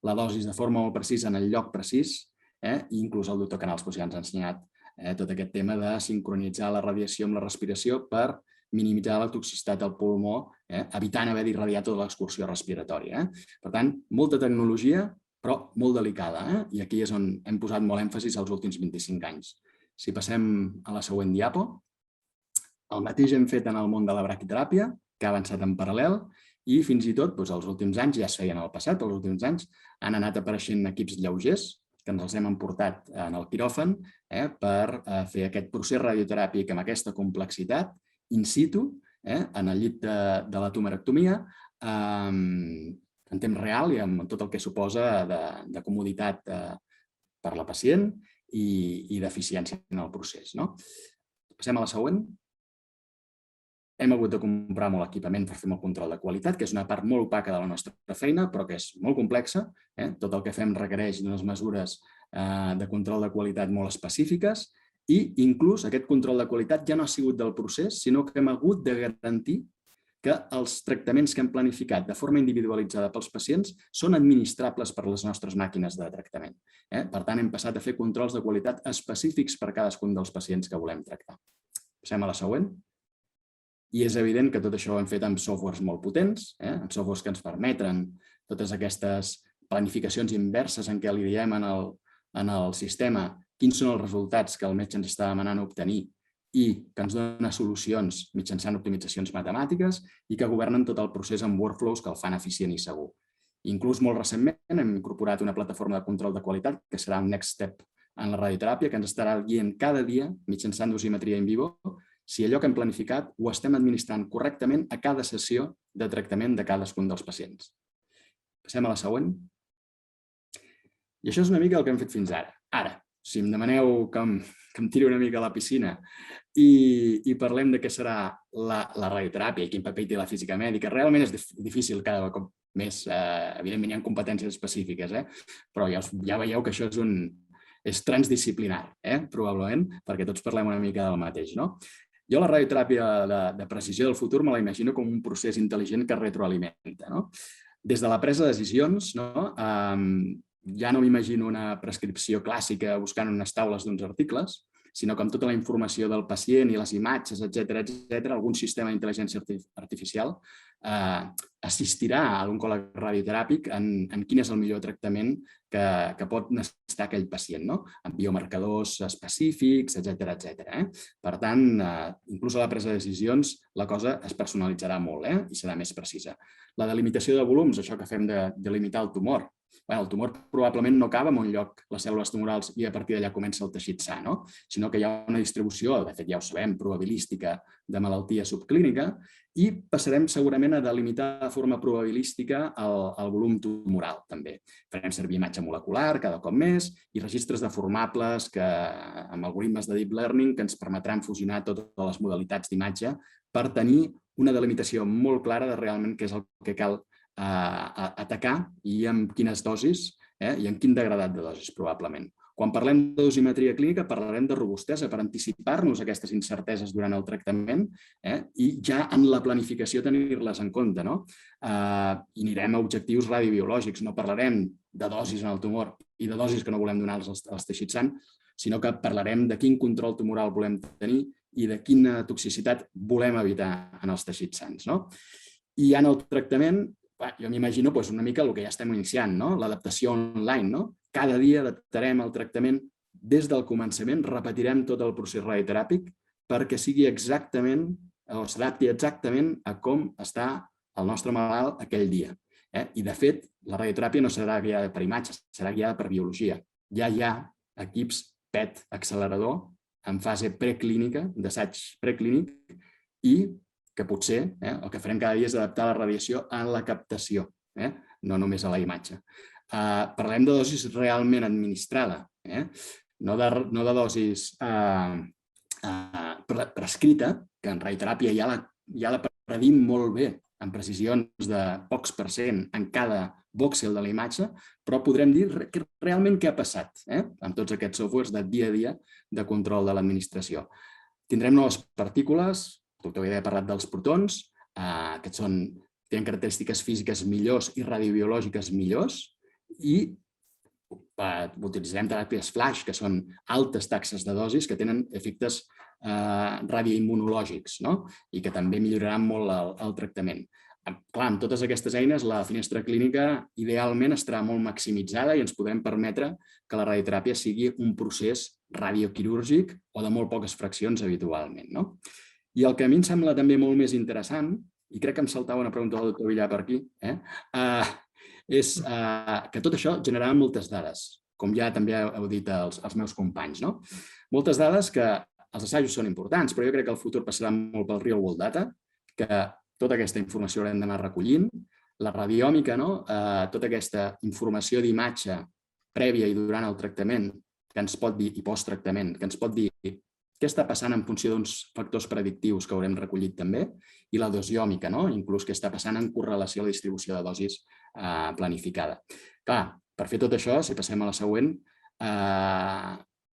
la dosi de forma molt precisa en el lloc precís, i inclús el doctor Canals ja ens ha ensenyat tot aquest tema de sincronitzar la radiació amb la respiració per minimitzar la toxicitat al pulmó, evitant haver d'irradiar tota l'excursió respiratòria. Per tant, molta tecnologia, però molt delicada, i aquí és on hem posat molt èmfasis els últims 25 anys. Si passem a la següent diapo, el mateix hem fet en el món de la braquiteràpia, que ha avançat en paral·lel, i fins i tot els últims anys, ja es feien al passat, els últims anys, han anat apareixent equips lleugers, que ens els hem emportat en el quiròfan per fer aquest procés radioteràpic amb aquesta complexitat in situ, en el llit de la tumorectomia, en temps real i amb tot el que suposa de comoditat per la pacient i d'eficiència en el procés. Passem a la següent. Hem hagut de comprar molt equipament per fer el control de qualitat, que és una part molt opaca de la nostra feina, però que és molt complexa. Tot el que fem requereix unes mesures de control de qualitat molt específiques i inclús aquest control de qualitat ja no ha sigut del procés, sinó que hem hagut de garantir que els tractaments que hem planificat de forma individualitzada pels pacients són administrables per les nostres màquines de tractament. Per tant, hem passat a fer controls de qualitat específics per cadascun dels pacients que volem tractar. Passem a la següent. I és evident que tot això ho hem fet amb softwares molt potents, amb softwares que ens permeten totes aquestes planificacions inverses en què li diem en el sistema quins són els resultats que el metge ens està demanant obtenir i que ens dona solucions mitjançant optimitzacions matemàtiques i que governen tot el procés amb workflows que el fan eficient i segur. Inclús molt recentment hem incorporat una plataforma de control de qualitat que serà un next step en la radioteràpia que ens estarà guiant cada dia mitjançant dosimetria in vivo si allò que hem planificat ho estem administrant correctament a cada sessió de tractament de cadascun dels pacients. Passem a la següent. I això és una mica el que hem fet fins ara. Ara, si em demaneu que em tiri una mica a la piscina i parlem de què serà la radioteràpia i quin paper té la física mèdica, realment és difícil cada cop més. Evidentment hi ha competències específiques, però ja veieu que això és transdisciplinar, probablement, perquè tots parlem una mica del mateix. Jo la radioteràpia de precisió del futur me la imagino com un procés intel·ligent que retroalimenta. Des de la presa de decisions, ja no m'imagino una prescripció clàssica buscant unes taules d'uns articles, sinó que amb tota la informació del pacient i les imatges, etc., algun sistema d'intel·ligència artificial assistirà a l'oncòleg radioteràpic en quin és el millor tractament que pot necessitar aquell pacient, amb biomarcadors específics, etc. Per tant, inclús a la presa de decisions, la cosa es personalitzarà molt i serà més precisa. La delimitació de volums, això que fem de delimitar el tumor. El tumor probablement no acaba en un lloc, les cèl·lules tumorals, i a partir d'allà comença el teixit sa, sinó que hi ha una distribució, de fet ja ho sabem, probabilística de malaltia subclínica, i passarem segurament a delimitar de forma probabilística el volum tumoral també. Farem servir imatge molecular cada cop més i registres deformables amb algoritmes de deep learning que ens permetran fusionar totes les modalitats d'imatge per tenir una delimitació molt clara de realment què és el que cal atacar i amb quines dosis i en quin degradat de dosis, probablement. Quan parlem de dosimetria clínica, parlarem de robustesa per anticipar-nos aquestes incerteses durant el tractament i ja en la planificació tenir-les en compte. I anirem a objectius radiobiològics. No parlarem de dosis en el tumor i de dosis que no volem donar als teixits sans, sinó que parlarem de quin control tumoral volem tenir i de quina toxicitat volem evitar en els teixits sans. I en el tractament, jo m'imagino una mica el que ja estem iniciant, l'adaptació online. Cada dia adaptarem el tractament des del començament, repetirem tot el procés radioteràpic perquè sigui exactament, o s'adapti exactament a com està el nostre malalt aquell dia. I, de fet, la radioteràpia no serà guiada per imatges, serà guiada per biologia. Ja hi ha equips PET accelerador en fase preclínica, d'assaig preclínic, i que potser el que farem cada dia és adaptar la radiació a la captació, no només a la imatge. Parlem de dosis realment administrada, no de dosis prescrita, que en radioteràpia ja la predim molt bé, amb precisions de pocs % en cada vòxel de la imatge, però podrem dir realment què ha passat amb tots aquests softwares de dia a dia de control de l'administració. Tindrem noves partícules. El doctor havia parlat dels protons, que tenen característiques físiques millors i radiobiològiques millors, i utilitzarem teràpies flash, que són altes taxes de dosis que tenen efectes radioimmunològics i que també milloraran molt el tractament. Clar, amb totes aquestes eines, la finestra clínica idealment estarà molt maximitzada i ens podem permetre que la radioteràpia sigui un procés radioquirúrgic o de molt poques fraccions habitualment. I el que a mi em sembla també molt més interessant, i crec que em saltava una pregunta del doctor Villar per aquí, és que tot això generarà moltes dades, com ja també heu dit els meus companys. Moltes dades que els assajos són importants, però jo crec que el futur passarà molt pel real world data, que tota aquesta informació haurem d'anar recollint, la radiòmica, tota aquesta informació d'imatge prèvia i durant el tractament, que ens pot dir, i posttractament, que ens pot dir què està passant en funció d'uns factors predictius que haurem recollit també, i la dosiòmica, inclús què està passant en correlació a la distribució de dosis planificada. Clar, per fer tot això, si passem a la següent,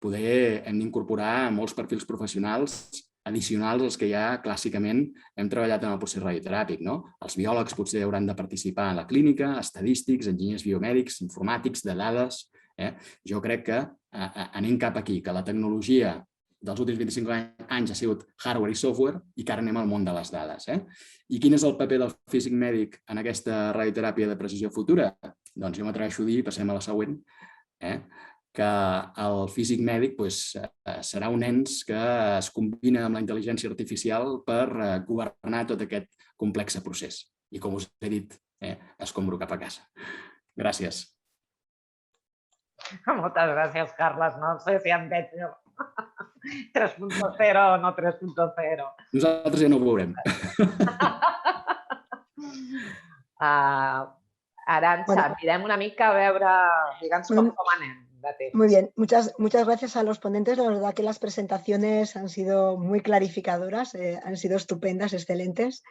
hem d'incorporar molts perfils professionals addicionals als que ja clàssicament hem treballat en el procés radioteràpic. Els biòlegs potser hauran de participar en la clínica, estadístics, enginyers biomèdics, informàtics, de dades. Jo crec que anem cap aquí, que la tecnologia dels últims 25 anys ha sigut hardware i software i que ara anem al món de les dades. I quin és el paper del físic mèdic en aquesta radioteràpia de precisió futura? Doncs jo m'atreveixo a dir, passem a la següent, que el físic mèdic serà un ens que es combina amb la intel·ligència artificial per governar tot aquest complex procés. I com us he dit, escombro cap a casa. Gràcies. Moltes gràcies, Carles. No sé si em veig 3.0, no 3.0. Nosaltres ja no ho veurem. Arantxa, mirem una mica a veure, digue'ns com anem de temps. Muy bien, muchas gracias a los ponentes. La verdad que las presentaciones han sido muy clarificadoras, han sido estupendas, excelentes.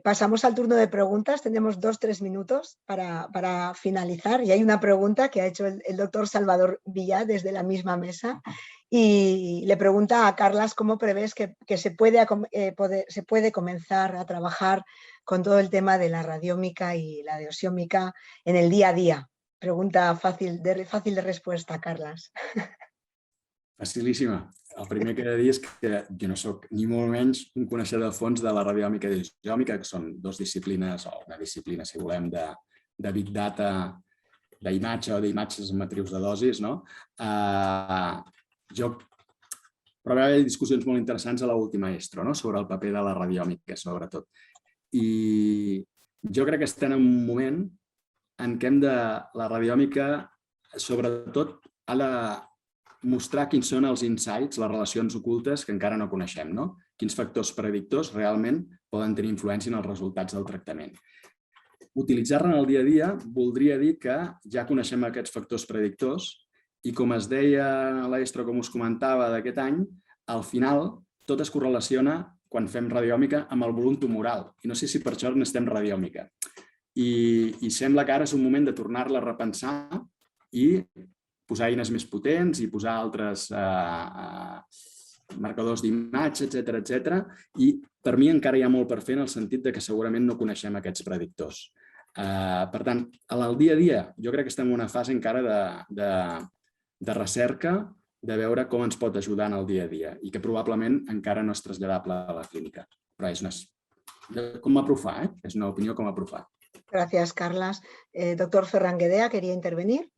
Pasamos al turno de preguntas. Tenemos 2-3 minutos para finalizar. Y hay una pregunta que ha hecho el doctor Salvador Villá desde la misma mesa. Y le pregunta a Carlas cómo prevés que se puede comenzar a trabajar con todo el tema de la radiòmica y la dosiòmica en el día a día. Pregunta fàcil de resposta, Carles. Facilíssima. El primer que he de dir és que jo no soc ni molt menys un coneixedor de fons de la radiòmica i dosiòmica, que són dues disciplines, o una disciplina, si volem, de Big Data, d'imatge o d'imatges amb matrius de dosis. Però va haver discussions molt interessants a l'última ESTRO sobre el paper de la radiòmica, sobretot. I jo crec que estem en un moment en què la radiòmica, sobretot, ha de mostrar quins són els insights, les relacions ocultes que encara no coneixem, quins factors predictors realment poden tenir influència en els resultats del tractament. Utilitzar-la en el dia a dia voldria dir que ja coneixem aquests factors predictors i, com es deia a l'ESTRO, com us comentava, d'aquest any, al final tot es correlaciona, quan fem radiòmica, amb el volum tumoral. I no sé si per això necessitem radiòmica. I sembla que ara és un moment de tornar-la a repensar i posar eines més potents i posar altres marcadors d'imatge, etc. I per mi encara hi ha molt per fer en el sentit que segurament no coneixem aquests predictors. Per tant, al dia a dia, jo crec que estem en una fase encara de recerca, de veure com ens pot ajudar en el dia a dia i que probablement encara no és traslladable a la clínica. Però és com a profà, és una opinió com a profà. Gracias, Carles. Doctor Ferran Guedea, quería intervenir.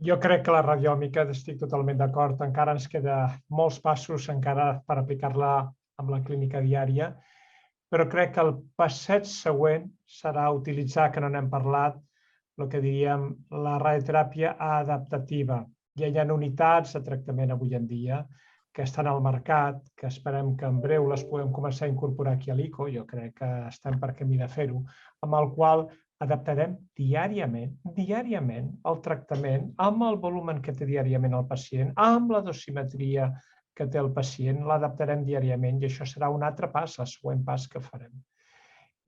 Jo crec que la radiòmica, estic totalment d'acord, encara ens queda molts passos encara per aplicar-la amb la clínica diària, però crec que el passeig següent serà utilitzar, que no n'hem parlat, el que diríem la radioteràpia adaptativa. Ja hi ha unitats de tractament avui en dia que estan al mercat, que esperem que en breu les puguem començar a incorporar aquí a l'ICO, jo crec que estem per camí de fer-ho, amb el qual adaptarem diàriament el tractament amb el volumen que té diàriament el pacient, amb la dosimetria que té el pacient, l'adaptarem diàriament i això serà un altre pas, el següent pas que farem.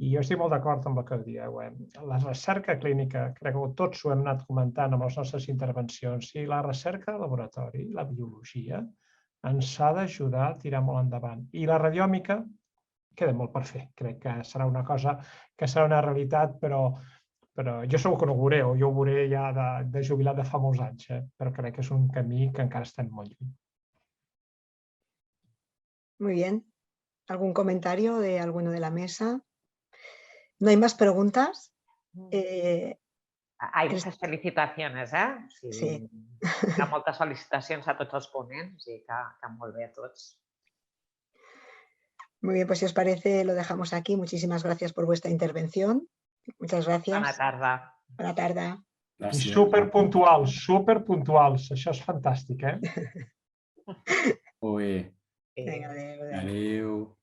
I jo estic molt d'acord amb el que dieu. La recerca clínica, crec que tots ho hem anat comentant amb les nostres intervencions, i la recerca de laboratori, la biologia, ens ha d'ajudar a tirar molt endavant. I la radiòmica queda molt per fer. Crec que serà una cosa que serà una realitat, però jo segur que no ho veuré, o jo ho veuré ja de jubilat de fa molts anys, però crec que és un camí que encara estem molt lluny. Muy bien. ¿Algún comentario de alguno de la mesa? ¿No hay más preguntas? Hay muchas felicitaciones, Sí. Hi ha moltes felicitacions a tots els ponents i que molt bé a tots. Muy bien, pues si os parece lo dejamos aquí. Muchísimas gracias por vuestra intervención. Muchas gracias. Bona tarda. Bona tarda. I superpuntuals. Això és fantàstic, Molt bé. Vinga, adéu. Adéu.